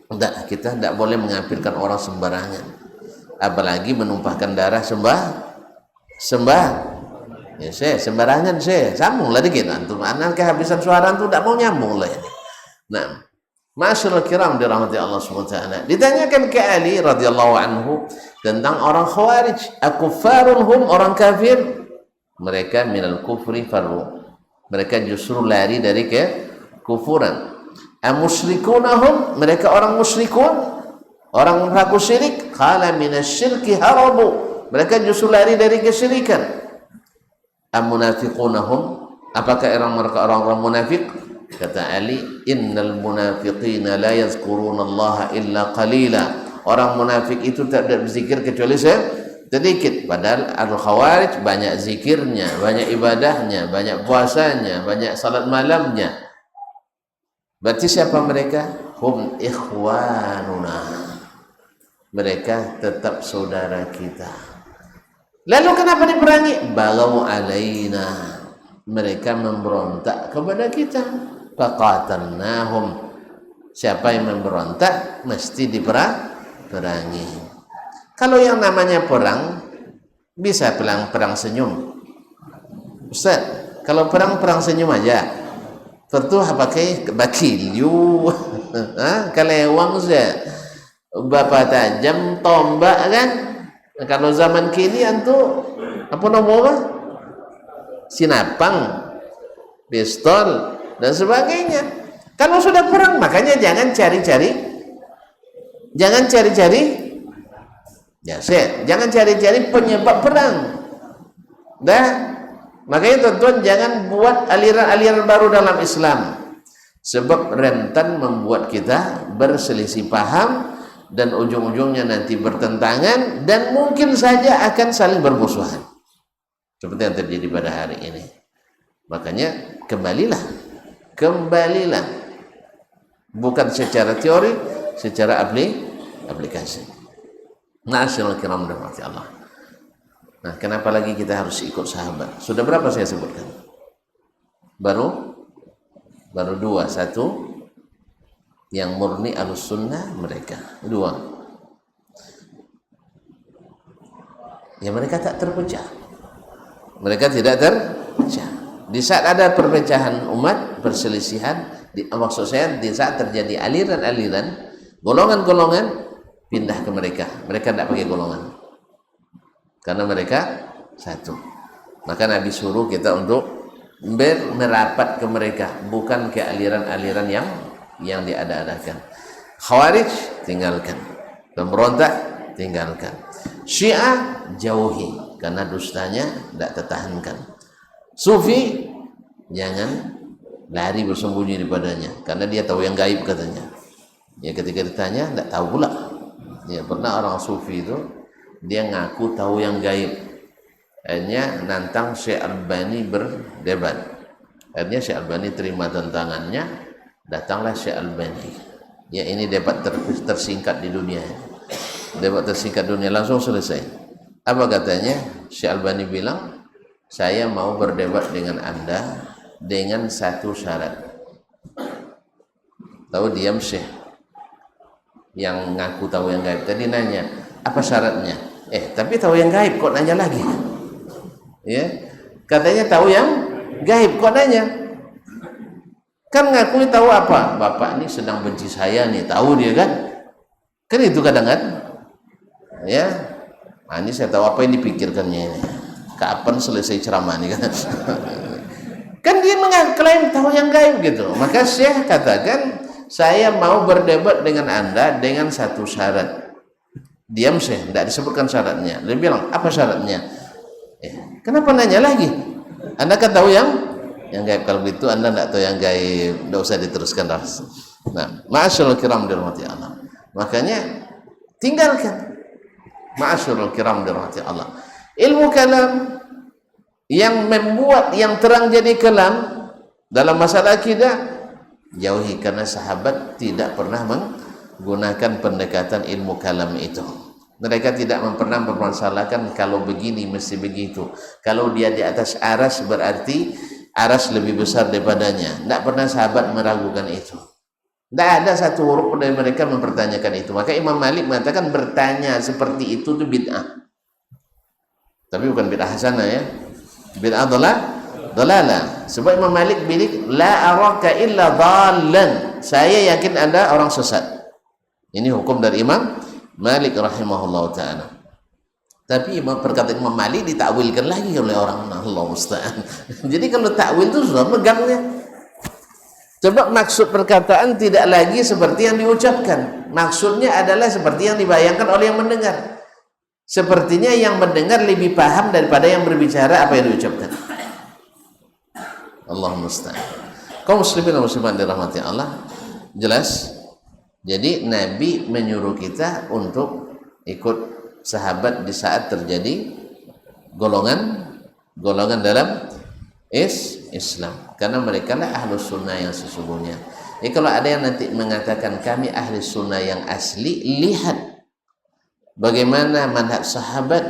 Tidak, kita tidak boleh mengafirkan orang sembarangan, apalagi menumpahkan darah ya saya sembarangan, saya sambunglah dikit antum, anak kehabisan suara antum tidak mau nyambung lah ini. Nah, ma'asyiral kiram dirahmati Allah SWT, ditanyakan ke Ali radhiyallahu anhu tentang orang Khawarij. Akuffarun hum, orang kafir? Mereka minal kufri farru, mereka justru lari dari kekufuran. Amusyrikunahum, mereka orang musyrikun, orang melakukan syirik. Qala minasyirki harabu, mereka justru lari dari kesyirikan. Amunafiqunahum, apakah mereka orang munafik? Kata Ali, innal munafiqina la yazkuruna Allah illa qalila, orang munafik itu tidak berzikir kecuali sedikit. Padahal al-Khawarij banyak zikirnya, banyak ibadahnya, banyak puasanya, banyak salat malamnya. Berarti siapa mereka? Hum ikhwanuna, mereka tetap saudara kita. Lalu kenapa diperangi? Bagau alaina, mereka memberontak kepada kita. Faqatalnahum, siapa yang memberontak mesti diperangi. Kalau yang namanya perang, bisa perang senyum. Ustaz, kalau perang senyum aja. Tentu pakai bakilyu, kalewang saja, bapak tajam, tombak kan. Kalau zaman kini antu apa nomor? Sinapang, pistol dan sebagainya. Kalau sudah perang, makanya jangan cari-cari Ya, jangan cari-cari penyebab perang. Dah, makanya tuan-tuan jangan buat aliran-aliran baru dalam Islam. Sebab rentan membuat kita berselisih paham dan ujung-ujungnya nanti bertentangan dan mungkin saja akan saling bermusuhan. Seperti yang terjadi pada hari ini. Makanya kembalilah. Bukan secara teori, secara aplikasi. Ma'asyiral kiram rahmati Allah. Nah, kenapa lagi kita harus ikut sahabat? Sudah berapa saya sebutkan? Baru 2. Satu, yang murni ahlus sunnah mereka. 2, ya mereka tak terpecah. Mereka tidak terpecah. Di saat ada perpecahan umat, perselisihan, maksud saya di saat terjadi aliran-aliran, golongan-golongan pindah ke mereka. Mereka tidak pakai golongan. Karena mereka satu. Maka Nabi suruh kita untuk merapat ke mereka, bukan ke aliran-aliran yang diada-adakan. Khawarij tinggalkan, pemberontak tinggalkan. Syiah jauhi karena dustanya tidak tertahankan. Sufi jangan lari bersembunyi daripadanya karena dia tahu yang gaib katanya. Ya, ketika ditanya tidak tahu pula. Ya, pernah orang sufi itu dia ngaku tahu yang gaib. Akhirnya nantang Syekh Albani berdebat. Akhirnya Syekh Albani terima tantangannya, datanglah Syekh Albani. Ya, ini debat tersingkat di dunia. Debat tersingkat dunia langsung selesai. Apa katanya? Syekh Albani bilang, saya mau berdebat dengan Anda dengan satu syarat. Tahu diam Syekh yang ngaku tahu yang gaib tadi nanya, apa syaratnya? Tapi tahu yang gaib kok nanya lagi? Ya, katanya tahu yang gaib kok nanya? Kan ngakui tahu apa? Bapak ini sedang benci saya nih, tahu dia kan? Kan itu kadang-kadang. Ya, nah, ini saya tahu apa yang dipikirkannya ini. Kapan selesai ceramah ini kan? Kan dia mengklaim tahu yang gaib gitu. Maka Syekh katakan, saya mau berdebat dengan Anda dengan satu syarat. Diam Syekh, tidak disebutkan syaratnya. Dia bilang, apa syaratnya? Kenapa nanya lagi? Anda kan tahu yang gaib. Kalau begitu Anda tidak tahu yang gaib, tidak usah diteruskan. Nah, ma'asyiral kiram dirahmati Allah. Makanya tinggalkan. Ma'asyiral kiram dirahmati Allah. Ilmu kalam yang membuat yang terang jadi kelam dalam masalah akidah jauhi, karena sahabat tidak pernah menggunakan pendekatan ilmu kalam itu. Mereka tidak pernah mempermasalahkan kalau begini mesti begitu, kalau dia di atas aras berarti aras lebih besar daripadanya. Tidak pernah sahabat meragukan itu. Tidak ada satu huruf dari mereka mempertanyakan itu. Maka Imam Malik mengatakan bertanya seperti itu bid'ah. Tapi bukan bid'ah hasanah ya. Bid'ah dalalah. Sebab Imam Malik bilang la araka illa dhallan. Saya yakin Anda orang sesat. Ini hukum dari Imam Malik rahimahullah ta'ala. Tapi perkataan Imam Malik ditakwilkan lagi oleh orang, Allah musta'an. Jadi kalau takwil itu sudah megangnya. Coba maksud perkataan tidak lagi seperti yang diucapkan. Maksudnya adalah seperti yang dibayangkan oleh yang mendengar. Sepertinya yang mendengar lebih paham daripada yang berbicara apa yang diucapkan. Allah musta'an. Kaum muslimin dan muslimat dirahmati Allah, jelas. Jadi Nabi menyuruh kita untuk ikut sahabat di saat terjadi golongan dalam Islam, karena mereka lah ahlus sunnah yang sesungguhnya. Jadi kalau ada yang nanti mengatakan kami ahli sunnah yang asli, lihat bagaimana manhaj sahabat,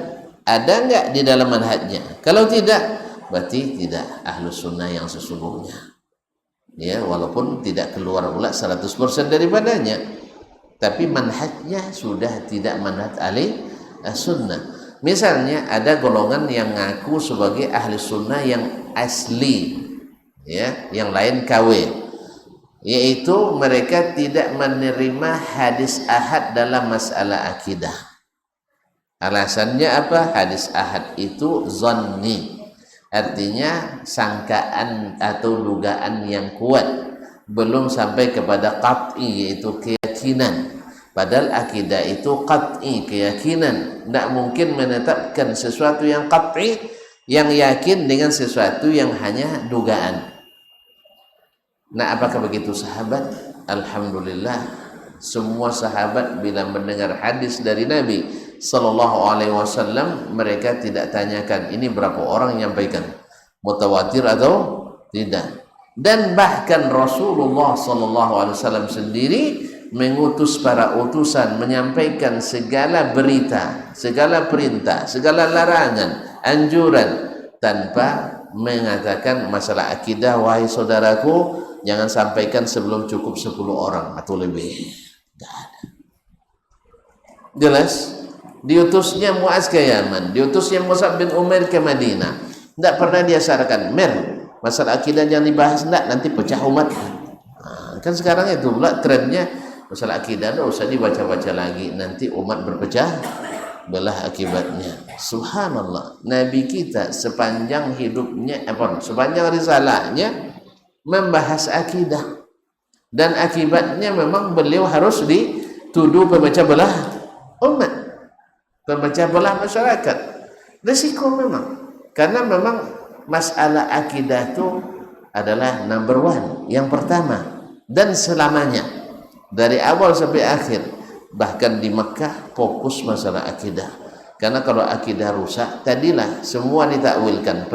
ada enggak di dalam manhajnya. Kalau tidak, berarti tidak ahlus sunnah yang sesungguhnya. Ya, walaupun tidak keluar pula 100% daripadanya, tapi manhajnya sudah tidak manhaj ahli sunnah. Misalnya ada golongan yang ngaku sebagai ahli sunnah yang asli, ya, yang lain KW, yaitu mereka tidak menerima hadis ahad dalam masalah akidah. Alasannya apa? Hadis ahad itu zanni, artinya sangkaan atau dugaan yang kuat, belum sampai kepada qat'i, yaitu keyakinan. Padahal akidah itu qat'i, keyakinan. Tidak mungkin menetapkan sesuatu yang qat'i, yang yakin dengan sesuatu yang hanya dugaan. Nah, apakah begitu sahabat? Alhamdulillah, semua sahabat bila mendengar hadis dari Nabi Sallallahu Alaihi Wasallam, mereka tidak tanyakan ini berapa orang yang menyampaikan, mutawatir atau tidak. Dan bahkan Rasulullah Sallallahu Alaihi Wasallam sendiri mengutus para utusan menyampaikan segala berita, segala perintah, segala larangan, anjuran, tanpa mengatakan masalah akidah, wahai saudaraku, jangan sampaikan sebelum cukup 10 orang atau lebih. Tidak ada. Jelas? Diutusnya Muaz ke Yaman, diutusnya Mus'ab bin Umair ke Madinah. Tidak pernah dia sarankan, masalah akidah jangan dibahas, tidak, nanti pecah umat. Nah, kan sekarang itu pula trennya, masalah akidah tidak usah dibaca-baca lagi, nanti umat berpecah belah akibatnya. Subhanallah, Nabi kita sepanjang hidupnya, sepanjang risalahnya membahas akidah, dan akibatnya memang beliau harus dituduh pemecah belah umat, pemecah belah masyarakat. Risiko memang, karena memang masalah akidah itu adalah number one, yang pertama dan selamanya, dari awal sampai akhir. Bahkan di Mekah fokus masalah akidah, karena kalau akidah rusak, tadilah semua ditakwilkan,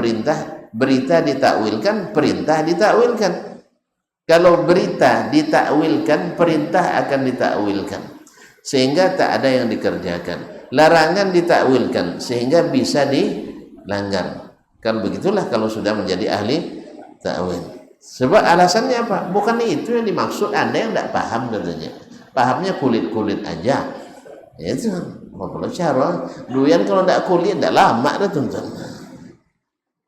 berita ditakwilkan, perintah ditakwilkan. Kalau berita ditakwilkan, perintah akan ditakwilkan, sehingga tak ada yang dikerjakan. Larangan ditakwilkan, sehingga bisa dilanggar. Kan begitulah kalau sudah menjadi ahli takwil. Sebab alasannya apa? Bukan itu yang dimaksud, Anda yang tidak paham katanya. Pahamnya kulit-kulit aja. Itu kalau cara duyan kalau tidak kulit tidak lama dah tuntun.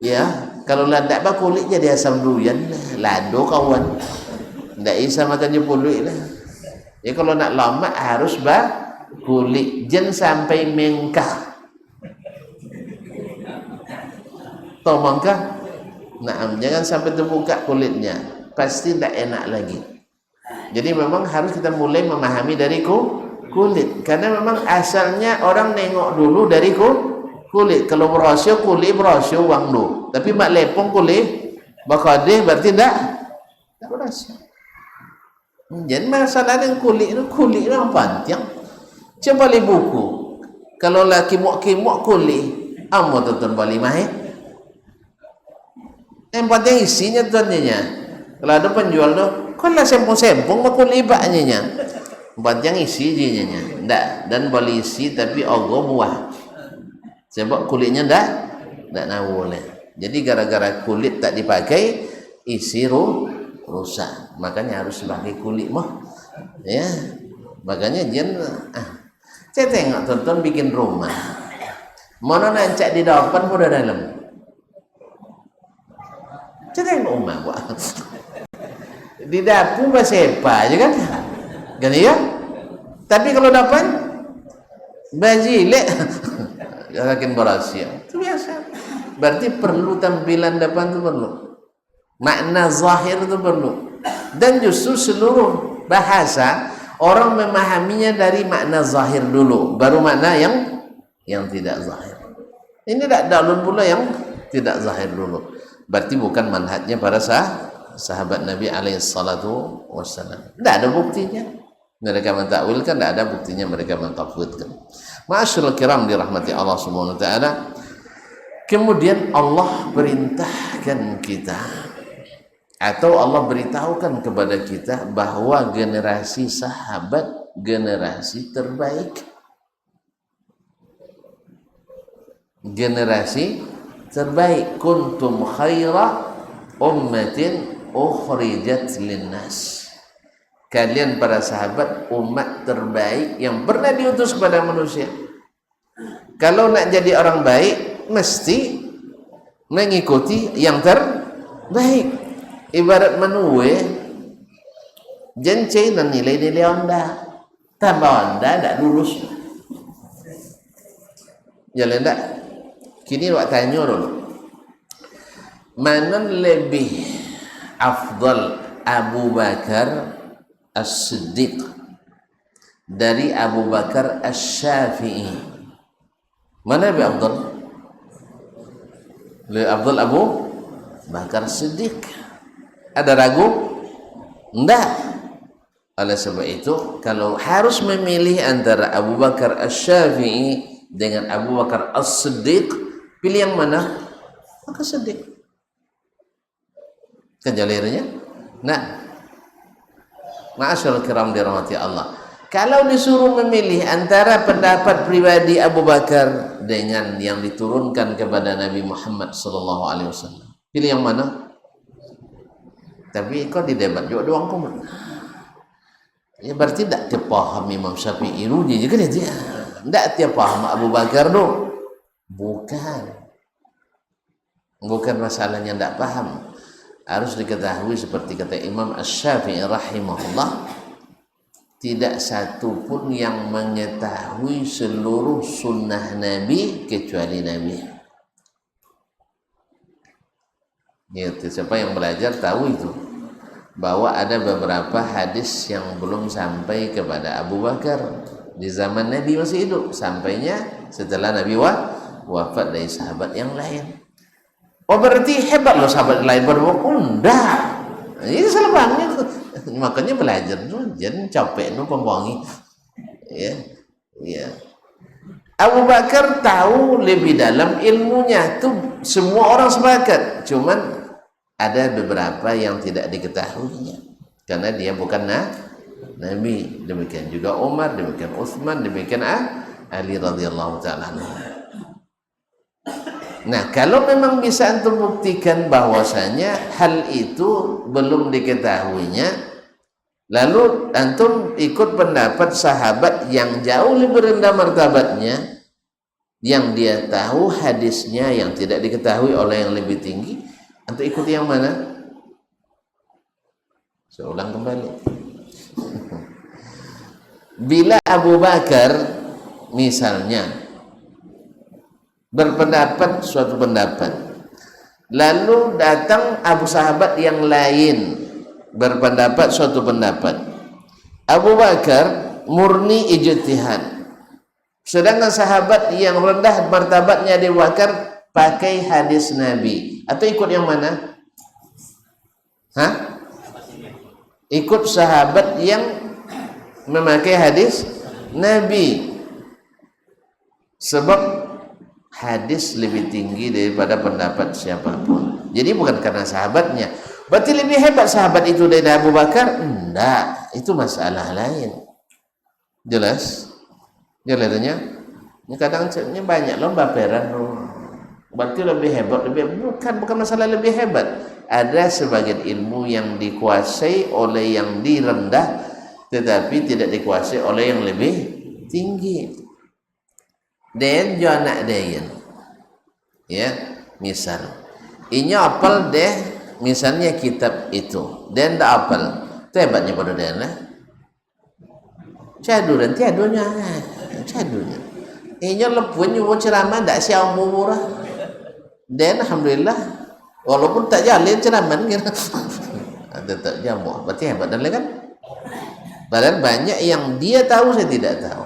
Ya, kalau tidak apa kulit jadi asam duyan, lado kawan. Tidak bisa makan kulit lah. Ya kalau nak lama harus kulit, jangan sampai mengkah. Tahu mengkah? Nah, jangan sampai terbuka kulitnya, pasti tidak enak lagi. Jadi memang harus kita mulai memahami dari kulit, karena memang asalnya orang nengok dulu dari kulit. Kalau berosio kulit berosio wang lu, tapi mak lepong kulit bakadeh berarti tidak berosio. Jadi masalah dengan kulit itu panjang. Coba lihat buku, kalau laki kimok kulit, amo tonton balik mahir. Yang penting isinya tuannya. Kalau ada penjual tu, kalau sempong-sempong makul ibaknya. Yang isi jinya. Ndak, dan boleh isi tapi ogo buah. Sebab kulitnya ndak boleh. Jadi gara-gara kulit tak dipakai, isi rusak. Makanya harus pakai kulit mah. Ya. Makanya saya tengok tonton bikin rumah. Mana nancak di depan mudah dalam. Jangan rumah buat di dapur sepa aja kan, gini ya. Tapi kalau dapat bajilek, yakin berasia itu biasa. Berarti perlu tampilan depan itu perlu, makna zahir itu perlu. Dan justru seluruh bahasa orang memahaminya dari makna zahir dulu, baru makna yang tidak zahir. Ini tidak dalam pula yang tidak zahir dulu. Berarti bukan manhajnya para sahabat Nabi alaihissalatu wassalam. Tidak ada buktinya mereka mentakwilkan, tidak ada buktinya mereka mentafwidkan. Ma'asyiral kiram dirahmati Allah Subhanahu wa taala. Kemudian Allah perintahkan kita, atau Allah beritahukan kepada kita bahwa generasi sahabat generasi terbaik, generasi terbaik. Kuntum khaira ummatin ukhrijat linnas. Kalian para sahabat umat terbaik yang pernah diutus kepada manusia. Kalau nak jadi orang baik, mesti mengikuti yang terbaik. Ibarat menue jencai dan nilai-nilai Anda. Tambah Anda tidak lulus. Jalan tak? Kini wak tanya dulu, mana lebih afdal, Abu Bakar As-Siddiq dari Abu Bakar Asy-Syafi'i. Mana lebih afdal? Lebih afdal Abu Bakar Siddiq. Ada ragu? Enggak. Oleh sebab itu, kalau harus memilih antara Abu Bakar Asy-Syafi'i dengan Abu Bakar As-Siddiq, pilih yang mana? Maka Siddiq. Kan jalirnya? Nah, ma'asyarul kiram dirahmati Allah. Kalau disuruh memilih antara pendapat pribadi Abu Bakar dengan yang diturunkan kepada Nabi Muhammad SAW, pilih yang mana? Tapi kau di debat juga doang kau. Ya berarti tak dia paham Imam Syafi'i ruji juga dia. Tak dia paham Abu Bakar tu. Bukan masalahnya tak paham. Harus diketahui seperti kata Imam Asy-Syafi'i rahimahullah, tidak satu pun yang mengetahui seluruh sunnah Nabi kecuali Nabi. Ya, siapa yang belajar tahu itu, bahwa ada beberapa hadis yang belum sampai kepada Abu Bakar di zaman Nabi masih hidup, sampainya setelah Nabi wafat dari sahabat yang lain. Oh berarti hebat loh sahabat lain berbuat? Enggak, ini selebangnya. Makanya belajar dulu, jangan capek nu pembohongi. Ya. Abu Bakar tahu lebih dalam ilmunya, tuh semua orang sepakat. Cuman ada beberapa yang tidak diketahuinya karena dia bukan Nabi. Demikian juga Umar, demikian Utsman, demikian Ali radhiyallahu taala. Nah, kalau memang bisa antum buktikan bahwasanya hal itu belum diketahuinya, lalu antum ikut pendapat sahabat yang jauh lebih rendah martabatnya, yang dia tahu hadisnya yang tidak diketahui oleh yang lebih tinggi, antum ikut yang mana? Saya ulang kembali. Bila Abu Bakar misalnya berpendapat suatu pendapat, lalu datang Abu sahabat yang lain berpendapat suatu pendapat, Abu Bakar murni ijtihad, sedangkan sahabat yang rendah martabatnya Abu Bakar pakai hadis Nabi, atau ikut yang mana? Ikut sahabat yang memakai hadis Nabi, sebab hadis lebih tinggi daripada pendapat siapapun. Jadi bukan karena sahabatnya. Berarti lebih hebat sahabat itu dari Abu Bakar? Enggak, itu masalah lain. Jelas? Jalannya? Ini kadang ini banyak loh baperan. Berarti lebih hebat, bukan masalah lebih hebat. Ada sebagian ilmu yang dikuasai oleh yang direndah, tetapi tidak dikuasai oleh yang lebih tinggi. Dan jangan nak dayan, ya, misal ini apal deh, misalnya kitab itu, dan tak apal, tu hebatnya pada dia lah. Caduran tiadunya, cadunya. Ini lepun nyuwun ceramah tak siapa murah, dan alhamdulillah, walaupun tak jalan ceramah gitu, tetap jamu, berarti hebat dan kan. Padahal banyak yang dia tahu saya tidak tahu.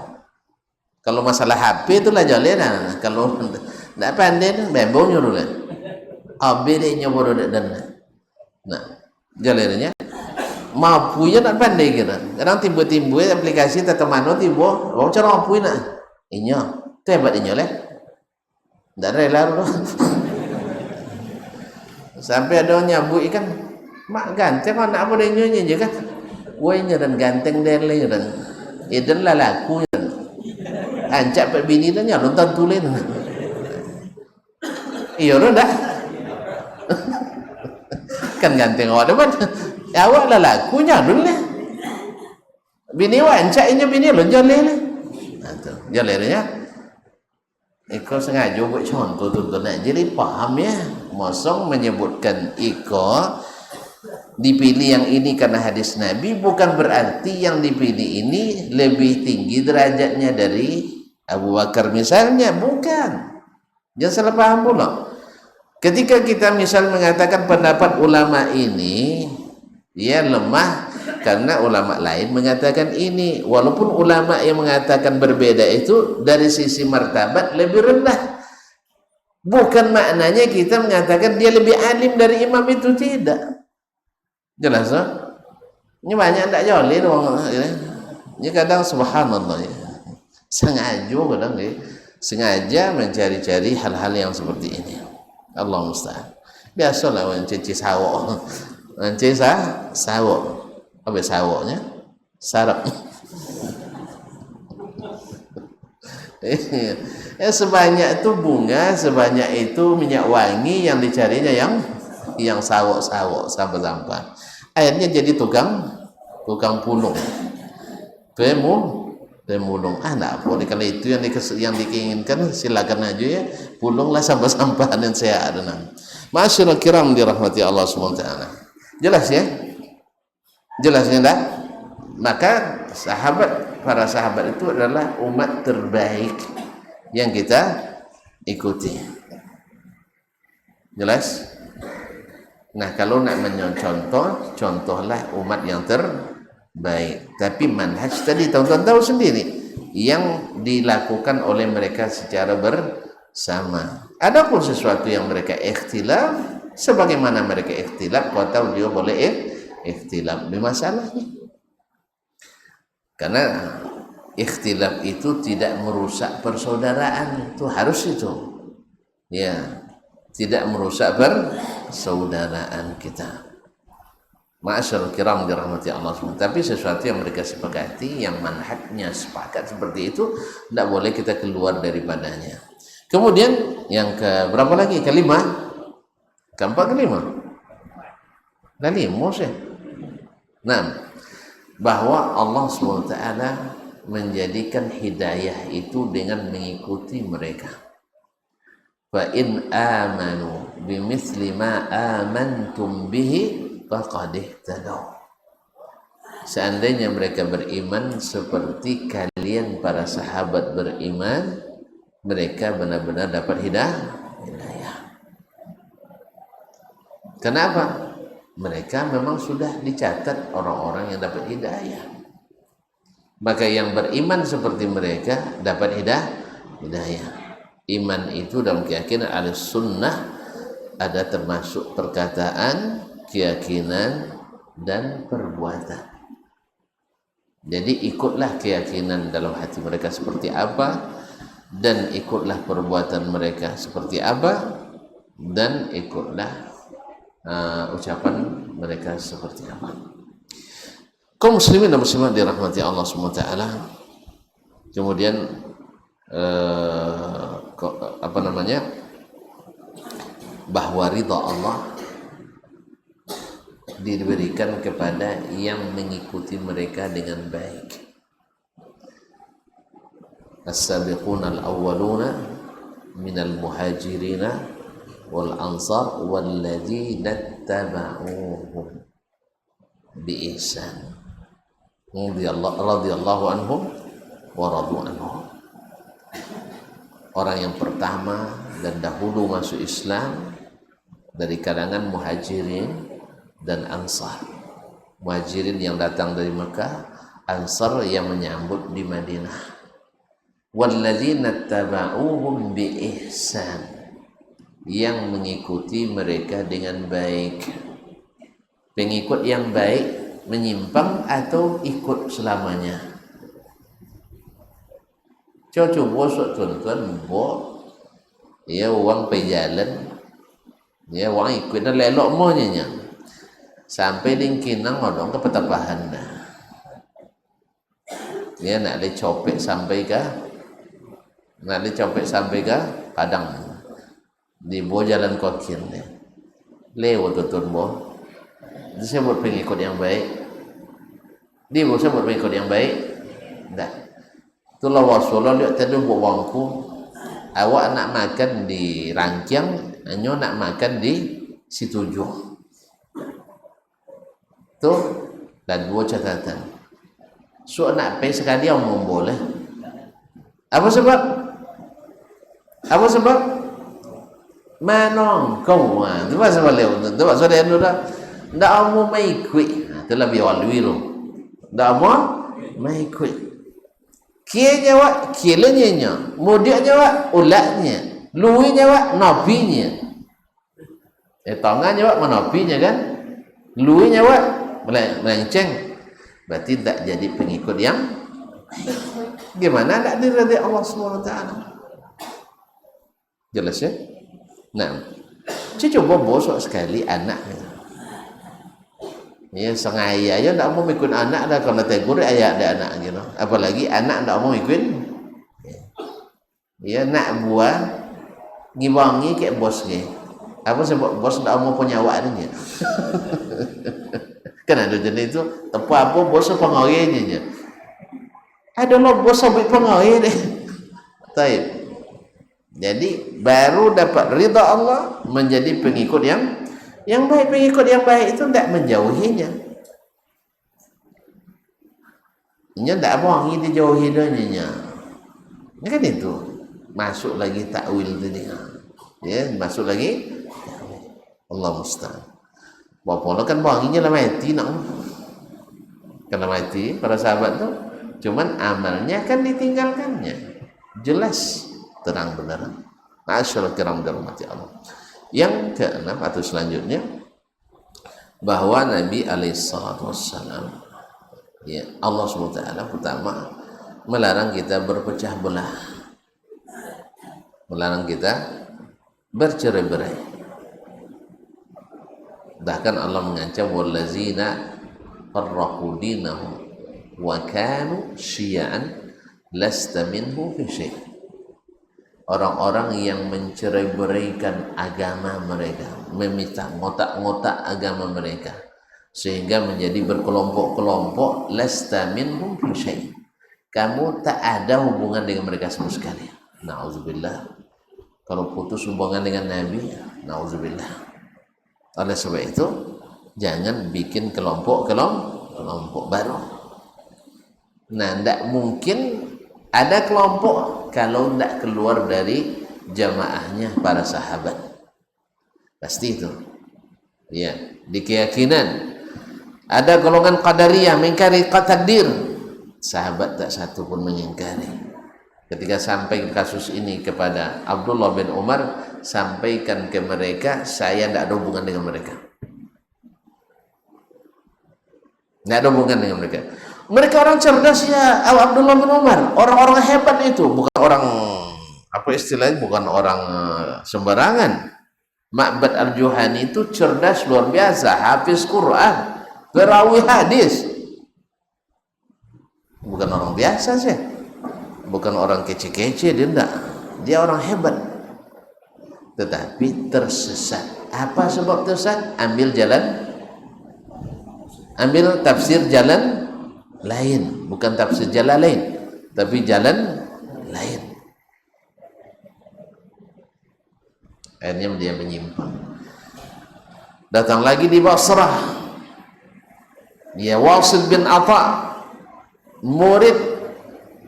Kalau masalah HP itulah jalan. Kalau tidak pandai, bembong nyuruh lah. Abis dia nyuruh dan. Nah, jalannya mampunya tak pandai kira. Kadang timbul aplikasi tata mano timbul. Orang cara mampu nak. Inya, tu hebat inya lah. Tak rela tu. Sampai ada orang nyambut ikan. Mak ganteng kau nak apa dengan je kan? Wainya dan ganteng dan lain dan. Idan lah laku. Ancak pak bini dah nyalon tantulin. Iya dah. Kan ganteng awak dapat. Awak lah laku nyalon lah. Bini awak ancak inya bini lo jalan lah. Nah tu jalannya. Iko sengaja buat contoh tuntun nak jadi paham ya. Mosong menyebutkan iko dipilih yang ini karena hadis Nabi, bukan berarti yang dipilih ini lebih tinggi derajatnya dari Abu Bakar misalnya, bukan. Jangan salah paham pula. Ketika kita misal mengatakan pendapat ulama ini dia lemah karena ulama lain mengatakan ini, walaupun ulama yang mengatakan berbeda itu dari sisi martabat lebih rendah. Bukan maknanya kita mengatakan dia lebih alim dari imam itu, tidak. Jelas tak? Ini banyak tak jolin orang ini kadang subhanallah ya. Sengaja kadang ya. Sengaja mencari-cari hal-hal yang seperti ini. Allah musta'an. Biasalah orang cuci sawok. Cuci sawok. Apa sawoknya? Sarap. Sebanyak itu bunga, sebanyak itu minyak wangi, yang dicarinya yang sawok-sawok, sampah-sampah. Akhirnya jadi tukang pulung. Pemulung. Enggak boleh, kalau itu yang diinginkan silakan aja ya. Pulunglah sampah-sampah dan saya ada nama. Masyaallah kiram dirahmati Allah Subhanahu wa taala. Jelas ya? Jelasnya enggak? Maka para sahabat itu adalah umat terbaik yang kita ikuti. Jelas? Nah, kalau nak mencontoh, contohlah umat yang terbaik. Tapi manhaj tadi tuan-tuan tahu sendiri yang dilakukan oleh mereka secara bersama. Adapun sesuatu yang mereka ikhtilaf, sebagaimana mereka ikhtilaf, kau tahu dia boleh ikhtilaf, di masalahnya. Karena ikhtilaf itu tidak merusak persaudaraan, itu harus itu. Ya, tidak merusak persaudaraan kita. Ma'asyarul kiram dirahmati Allah SWT. Tapi sesuatu yang mereka sepakati, yang manhajnya sepakat seperti itu, tidak boleh kita keluar daripadanya. Kemudian yang ke berapa lagi? Kelima? Keempat, kelima? Kelima sih. Nah, bahwa Allah SWT menjadikan hidayah itu dengan mengikuti mereka. Fa in amanu bimithli ma amantum bihi faqad ihtadaw. Seandainya mereka beriman seperti kalian para sahabat beriman, mereka benar-benar dapat hidayah. Kenapa? Mereka memang sudah dicatat orang-orang yang dapat hidayah. Maka yang beriman seperti mereka dapat hidayah. Iman itu dalam keyakinan Ahlussunnah ada termasuk perkataan, keyakinan, dan perbuatan. Jadi ikutlah keyakinan dalam hati mereka seperti apa, dan ikutlah perbuatan mereka seperti apa, dan ikutlah ucapan mereka seperti apa. Kaum muslimin dan muslimat dirahmati Allah SWT. Kemudian bahwa ridha Allah diberikan kepada yang mengikuti mereka dengan baik. As-sabiquna al-awwaluna minal muhajirina wal ansar walladzina tabauhum bi ihsan radhiyallahu anhum wa radu anhum. Orang yang pertama dan dahulu masuk Islam dari kalangan muhajirin dan ansar. Muhajirin yang datang dari Mekah, ansar yang menyambut di Madinah. Walladzina tabauhum bi ihsan, yang mengikuti mereka dengan baik. Pengikut yang baik menyimpang atau ikut selamanya? Coba tuan-tuan ya orang pergi jalan, ya orang ikut dan lelok maunya sampai di Kinang orang ke Petapahan dah. Ya nak dicopek sampai ke Padang di bawah jalan Kokir ni. Lewat tuan boh. Itu saya buat pengikut yang baik. Dia buat saya buat pengikut yang baik. Dah. Itulah Rasulullah lihat tadi buat wangku. Awak nak makan di Rangkiang, anyo nak makan di Situju. Tu dan dua catatan. So nak pergi sekali orang boleh. Apa sebab? Manong kau tu pasal boleh. Tu pasal dia dah ndak mau mai ikut. Itulah biar walu. ndak mau mengikut. Kia jawab kilanya, mudia jawab ulaknya, lui jawab nabinya. Tangan jawab nabinya kan, lui jawab melenceng. Berarti tak jadi pengikut yang gimana tak diridai Allah SWT. Jelas ya? Nah, saya coba bosok sekali anak ya sengaja aja tak mau ikut anak dah, kalau tegur ayah ada anak gitu, apalagi anak tak mau ikut ya nak buah ngiwangi kayak bos ni apa sebab bos tak mau punya awak ni kan ada jenis itu tepat apa bos pengawinnya ada lo bos sampai pengawin deh. Taib. Jadi baru dapat ridha Allah menjadi pengikut yang baik. Pengikut yang baik itu tidak menjauhinya. Nya tidak bohongi dijauhi dunia. Ini kan itu. Masuk lagi takwil tadi. Ya, masuk lagi Allah musta'an. Bapak kan bohonginya lah mati nak. Karena mati para sahabat tu cuman amalnya kan ditinggalkannya. Jelas terang benerang. Masyaallah kiram dirahmati Allah. Yang keenam atau selanjutnya bahwa Nabi alaihissalam ya Allah SWT pertama melarang kita berpecah belah, melarang kita bercerai-berai. Bahkan Allah mengancam wallazina farraqu dinahum wa kanu syi'an lasta minhu fi syai'. Orang-orang yang mencerai-beraikan agama mereka, meminta ngotak-ngotak agama mereka sehingga menjadi berkelompok-kelompok, lasta minhum fi syai'. Kamu tak ada hubungan dengan mereka sama sekali. Nauzubillah. Kalau putus hubungan dengan Nabi, nauzubillah. Oleh sebab itu, jangan bikin kelompok baru. Nah, tidak mungkin ada kelompok kalau tidak keluar dari jamaahnya para sahabat. Pasti itu. Ya, di keyakinan ada golongan qadariyah mengingkari takdir. Sahabat tak satu pun mengingkari. Ketika sampai kasus ini kepada Abdullah bin Umar, sampaikan ke mereka, saya tidak ada hubungan dengan mereka. Tidak ada hubungan dengan mereka. Mereka orang cerdas ya Abdullah bin Umar, orang-orang hebat itu, bukan orang apa istilahnya, bukan orang sembarangan. Ma'bad al-Juhani itu cerdas luar biasa, hafiz Quran, perawi hadis. Bukan orang biasa sih, bukan orang kece-kece, dia enggak, dia orang hebat. Tetapi tersesat. Apa sebab tersesat? Ambil tafsir jalan lain, bukan tafsir jalan lain, tapi jalan lain. Akhirnya dia menyimpang. Datang lagi di Basrah, dia Wasil bin Atha, murid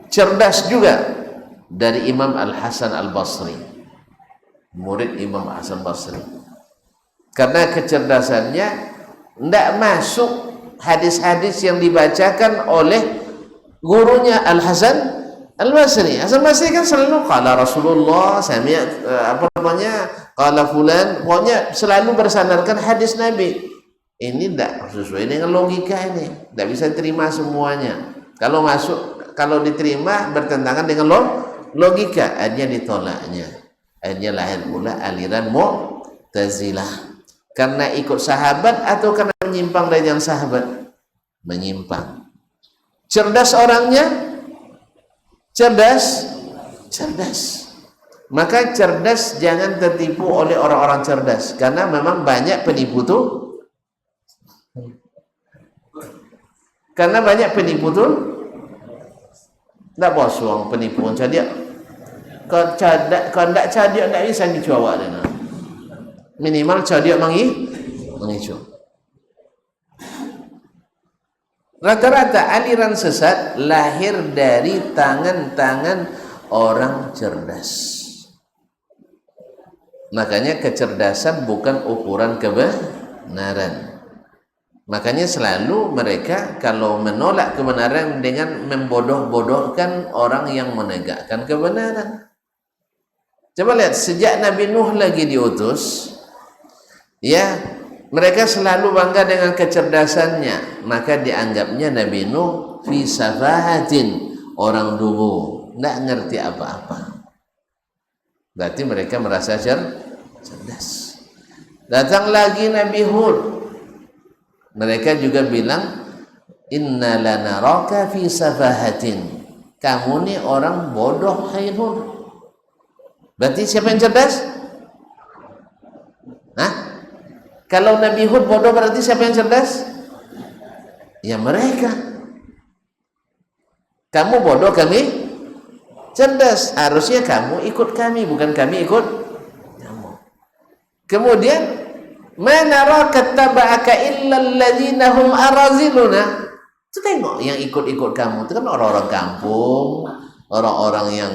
cerdas juga dari Imam Al-Hasan Al-Basri, murid Imam Hasan Basri. Karena kecerdasannya tidak masuk hadis-hadis yang dibacakan oleh gurunya Al-Hasan Al-Basri. Hasan Basri kan selalu qala Rasulullah, qala fulan, pokoknya selalu bersandarkan hadis Nabi. Ini tidak sesuai dengan logika ini, tidak bisa terima semuanya. Kalau diterima bertentangan dengan logika, akhirnya ditolaknya. Akhirnya lahir pula aliran Mu'tazilah. Karena ikut sahabat atau karena menyimpang dari jalan sahabat? Menyimpang. Cerdas orangnya? Cerdas. Maka cerdas jangan tertipu oleh orang-orang cerdas, karena memang banyak penipu tuh. Tidak bosong penipuan cerdik. Kalau tidak cerdik tidak bisa dicoba dengan. Minimal cerdik mengicu. Rata-rata aliran sesat lahir dari tangan-tangan orang cerdas. Makanya kecerdasan bukan ukuran kebenaran. Makanya selalu mereka kalau menolak kebenaran dengan membodoh-bodohkan orang yang menegakkan kebenaran. Coba lihat, sejak Nabi Nuh lagi diutus, ya, mereka selalu bangga dengan kecerdasannya, maka dianggapnya Nabi Nuh fi safahatin, orang dungu, tidak ngerti apa-apa. Berarti mereka merasa cerdas. Datang lagi Nabi Hud, mereka juga bilang, inna lanaraka fi safahatin, kamu ni orang bodoh, hai Hud. Berarti siapa yang cerdas? Hah? Kalau Nabi Hud bodoh, berarti siapa yang cerdas? Ya mereka. Kamu bodoh, kami cerdas. Harusnya kamu ikut kami, bukan kami ikut kamu. Kemudian, mana raka taba'aka illa alladhina hum araziluna. Itu tengok yang ikut-ikut kamu itu kan orang-orang kampung, orang-orang yang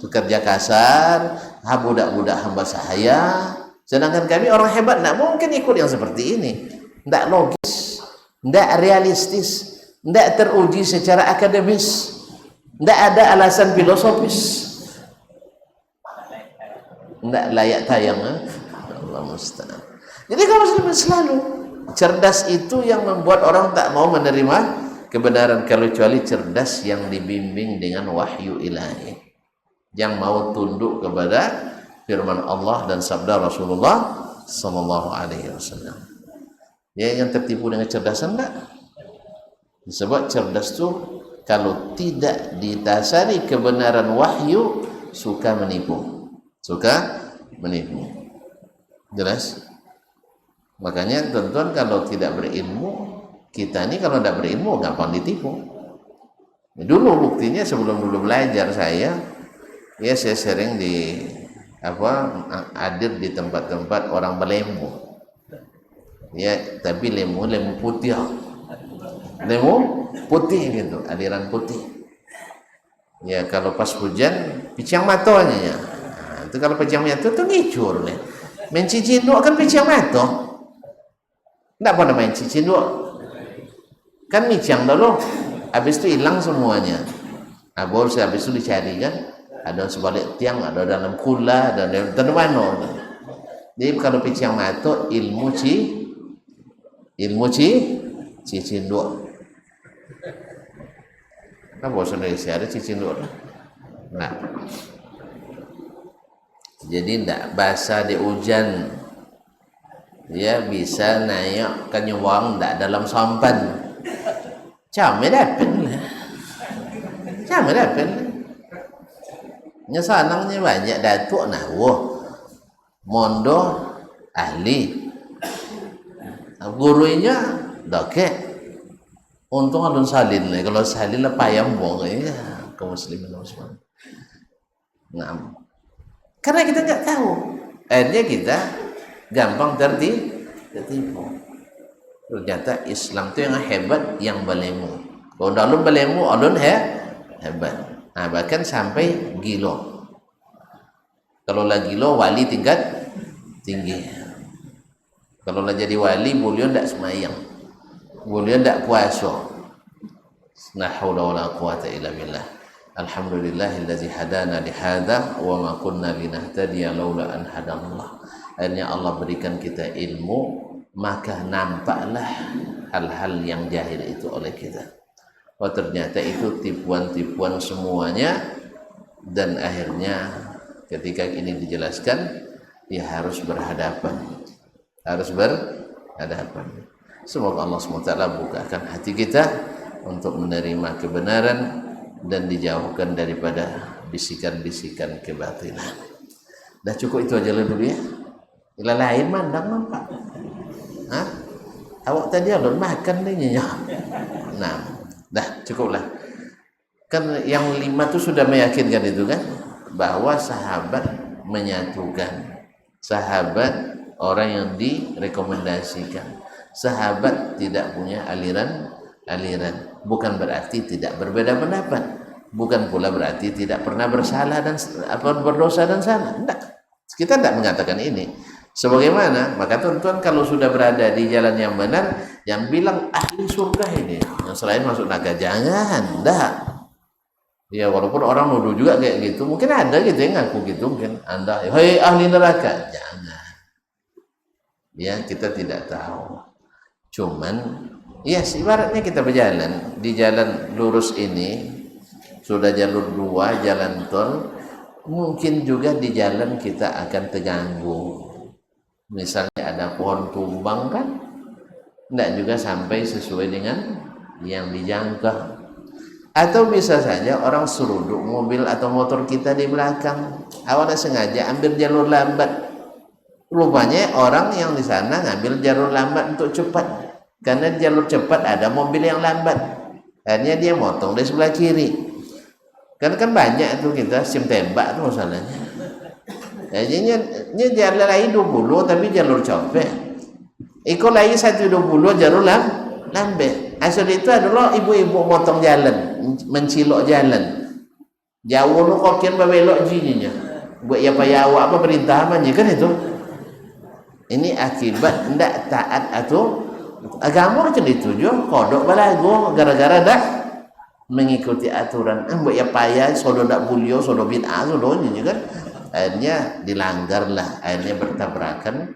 pekerja kasar, budak-budak hamba sahaya. Sedangkan kami orang hebat, tidak mungkin ikut yang seperti ini. Tidak logis, tidak realistis, tidak teruji secara akademis, tidak ada alasan filosofis, tidak layak tayang. Allah musta'an. Jadi kaum muslimin selalu cerdas itu yang membuat orang tak mau menerima kebenaran, kecuali cerdas yang dibimbing dengan wahyu ilahi, yang mau tunduk kepada firman Allah dan sabda Rasulullah sallallahu alaihi wasallam. Ya, yang tertipu dengan cerdasan enggak? Sebab cerdas itu kalau tidak ditasari kebenaran wahyu suka menipu. Jelas? Makanya tuan-tuan kalau tidak berilmu, kita ini kalau tidak berilmu gampang ditipu. Dulu buktinya sebelum dulu belajar saya sering hadir di tempat-tempat orang berlemu. Ya, tapi lemu putih. Lemu putih gitu, aliran putih. Ya, kalau pas hujan piciang matanya ya. Nah, itu kalau piciang mata itu ngicur nih. Main cicinduk kan piciang mata. Tidak pernah main cicinduk. Kan miciang dulu, habis itu hilang semuanya. Nah, baru habis itu dicari kan, ada sebalik tiang, ada dalam kula, ada dalam mana. Jadi kalau piciang mata ilmu cicinduk. Nah, bahasa Indonesia ada cicinduk. Nah, jadi tidak basah di hujan, dia bisa naik ke nyuwang tidak dalam sampan. Camai dapat nyesanangnya banyak datuk nawah mondo ahli gurunya dokek. Untung alun salin nih, kalau salin lah payam bong ya kaum muslimin muslimin. Nah, karena kita nggak tahu, akhirnya kita gampang tertipu. Ternyata Islam itu yang hebat, yang berlemu. Kalau alun berlemu, alun hebat. Nah, bahkan sampai gilo. Kalau lagi gilo, wali tingkat tinggi. Kalau lah jadi wali, beliau tidak semayang, beliau tidak puasa. La haula wala quwata illa billah. Alhamdulillahillazi hadana lihada wa ma kunna linahtadiya laula an hadanallah. Akhirnya Allah berikan kita ilmu, maka nampaklah hal-hal yang jahil itu oleh kita. Oh, ternyata itu tipuan-tipuan semuanya. Dan akhirnya ketika ini dijelaskan, ya harus berhadapan. Semoga Allah SWT bukakan hati kita untuk menerima kebenaran dan dijauhkan daripada bisikan-bisikan kebatilan. Dah cukup itu aja dulu ya. Ila lain mandang nampak. Hah? Awak tadi alun makan nih ya. Nah, dah cukuplah. Kan yang 5 itu sudah meyakinkan itu kan, bahwa sahabat menyatukan, sahabat orang yang direkomendasikan, sahabat tidak punya aliran. Bukan berarti tidak berbeda pendapat, bukan pula berarti tidak pernah bersalah dan berdosa dan salah. Tidak, kita tidak mengatakan ini. Sebagaimana, maka tuan-tuan kalau sudah berada di jalan yang benar, yang bilang ahli surga ini, yang selain masuk neraka, jangan, enggak. Ya walaupun orang nuduh juga kayak gitu, mungkin ada gitu yang ngaku gitu, mungkin Anda, hei ahli neraka, jangan. Ya kita tidak tahu. Cuman, ya ibaratnya kita berjalan di jalan lurus ini, sudah jalur 2, jalan tol, mungkin juga di jalan kita akan terganggu. Misalnya ada pohon tumbang kan, tidak juga sampai sesuai dengan yang dijangka. Atau bisa saja orang seruduk mobil atau motor kita di belakang, awalnya sengaja ambil jalur lambat. Rupanya orang yang di sana ngambil jalur lambat untuk cepat, karena jalur cepat ada mobil yang lambat. Akhirnya dia motong di sebelah kiri. Kan banyak tuh kita sim tembak tuh masalahnya. Jadinya jalan lain 20 tapi jalur copet. Iko lain 120 jalur lambat. Asal itu adalah ibu-ibu motong jalan, mencilok jalan. Jauh lu kokian babelok jininya. Buat ya payah awak apa perintah aja kan itu. Ini akibat ndak taat atau agama macam itu jo kodok balago gara-gara dah mengikuti aturan. Buat ya payah sodo ndak bulio sodo bid'ah sodo kan. Akhirnya dilanggarlah, akhirnya bertabrakan,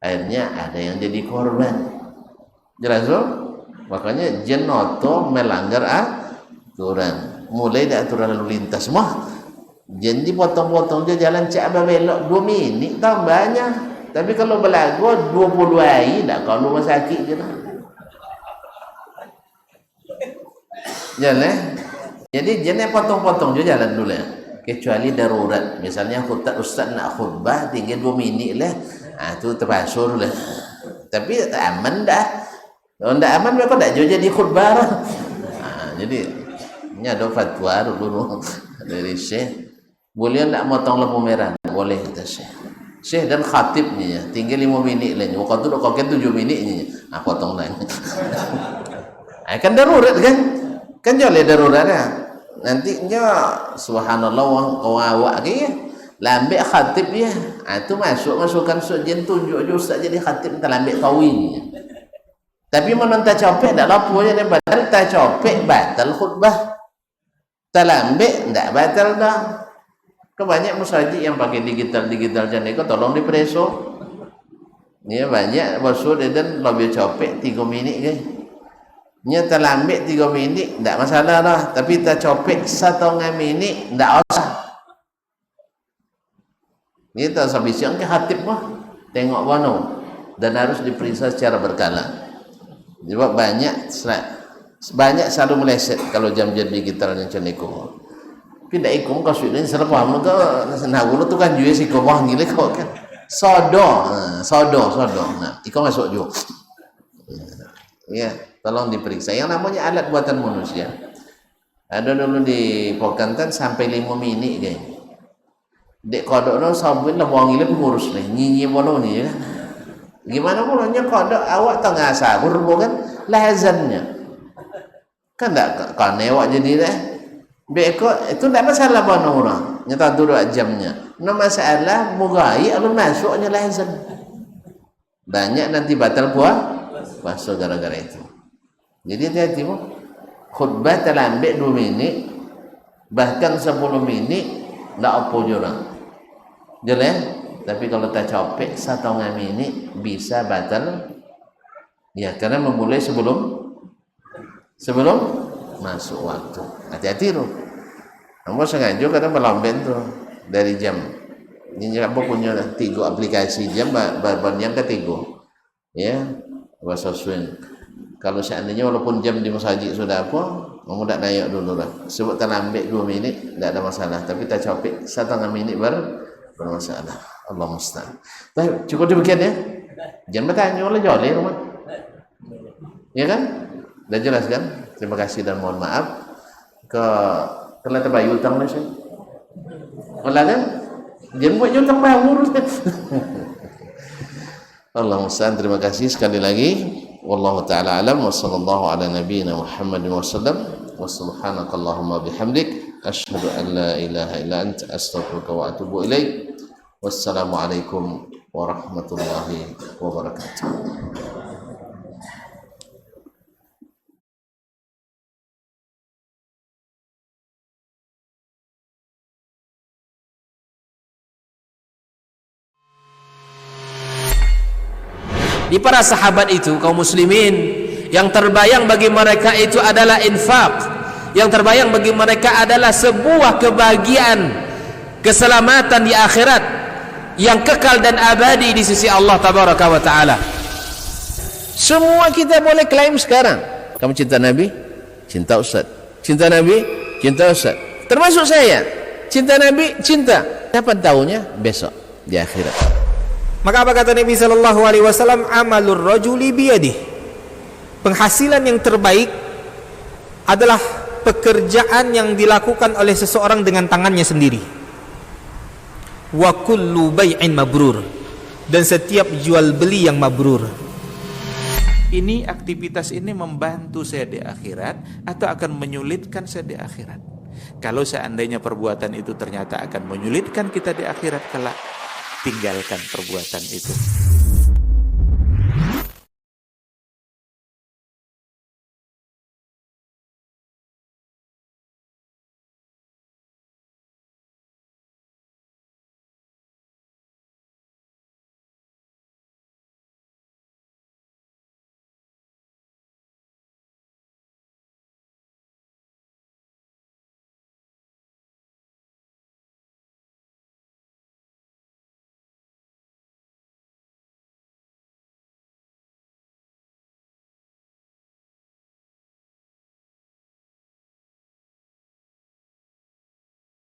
akhirnya ada yang jadi korban. Jelas so? Makanya jenoto melanggar aturan, mulai dari aturan lalu lintas semua, jadi potong-potong dia jalan cak belok 2 minit tambahnya. Tapi kalau belagu 20 hari tak kau rumah sakit je lah. Jalan, jadi jenis potong-potong je jalan dulu ya. Kecuali darurat, misalnya ustaz nak khutbah tinggal 2 minit lah, tu terpasur lah. Tapi aman dah. Kalau tidak aman mereka tak jadi khutbah lah. Jadi ini ada fatwa dulu dari Syekh, boleh tak motong lampu merah? Boleh kata Syekh. Syekh dan khatibnya tinggal 5 minit lah. Waktu tu kau 7 minit ni, potong lah. Kan darurat kan? Kan joleh darurat ya. Nantinya subhanallah orang awak ke lambat khatib ya. Itu masukkan sujian tunjuk je ustaz jadi khatib tak lambat kawin. Tapi menonton copek tak lapunya dia batal tak copek batal khutbah. Tak lambat tak batal dah. Kebanyak masjid yang pakai digital jangan ikut tolong dipreso. Ni banyak masuk dan lebih copek 3 minit ke. Nya terlambat 3 minit tak masalah lah, tapi tak copek 1,5 minit tak usah. Ni tak sabisian ke khatib mah tengok mana dan harus diperiksa secara berkala. Sebab banyak selalu meleset kalau jam-jam digital yang macam itu. Pindah ikut kau sudah serba muka senang tu kan juga si kau bang gila kau kan. Sodo. Nah, ikut masuk juga. Ya. Tolong diperiksa. Yang namanya alat buatan manusia. Ada dulu di Pokantan sampai 5 minit kan. Dek kodok no sabun lah buang gila pengurus nih. Nyinyi bono ni ya. Gimana bolanya kodok awak tengah sahur bukan lazannya. Kan tak kane awak jadi dah. Beko itu tak masalah bono orang. Nyata 2 jamnya. No masalah mugai alun masuknya lazan. Banyak nanti batal puasa gara-gara itu. Jadi hati-hati khutbah terlambat 2 minit bahkan 10 minit tak apa je orang jelas. Tapi kalau tak copek 1,5 minit bisa batal ya, karena memulai sebelum masuk waktu. Hati-hati tu kamu sengaja kadang melambat tu dari jam ini apa punya 3 aplikasi jam yang ketiga ya bahasa swing. Kalau seandainya walaupun jam di masjid sudah apa, kamu tak naik dulu lah. Sebab terlambat 2 minit, tak ada masalah. Tapi tak copek 1,5 minit bermasalah. Allah musta'an. Baik, cukup demikian ya. Jangan bertanya oleh joleh rumah. Ya kan? Dah jelas kan? Terima kasih dan mohon maaf. Telah terbayu hutang lah saya. Olah kan? Jangan buat hutang baru. Allah musta'an. Terima kasih sekali lagi. Wallahu ta'ala alam wa sallallahu ala nabiyyina Muhammad wa sallam wa subhanakallahumma bihamdik asyhadu an la ilaha illa anta astaghfiruka wa atubu ilaik. Wassalamu alaikum warahmatullahi wabarakatuh. Di para sahabat itu, kaum muslimin, yang terbayang bagi mereka itu adalah infak, yang terbayang bagi mereka adalah sebuah kebahagiaan, keselamatan di akhirat yang kekal dan abadi di sisi Allah tabaraka wa taala. Semua kita boleh klaim sekarang. Kamu cinta Nabi? Cinta Ustaz. Cinta Nabi? Cinta Ustaz. Termasuk saya. Cinta Nabi? Cinta. Kapan tahunya? Besok di akhirat. Maka apa kata Nabi sallallahu alaihi wasallam? Amalur rajuli biyadihi. Penghasilan yang terbaik adalah pekerjaan yang dilakukan oleh seseorang dengan tangannya sendiri. Wa kullu bai'in mabrur. Dan setiap jual beli yang mabrur. Ini aktivitas ini membantu saya di akhirat atau akan menyulitkan saya di akhirat. Kalau seandainya perbuatan itu ternyata akan menyulitkan kita di akhirat kelak, tinggalkan perbuatan itu.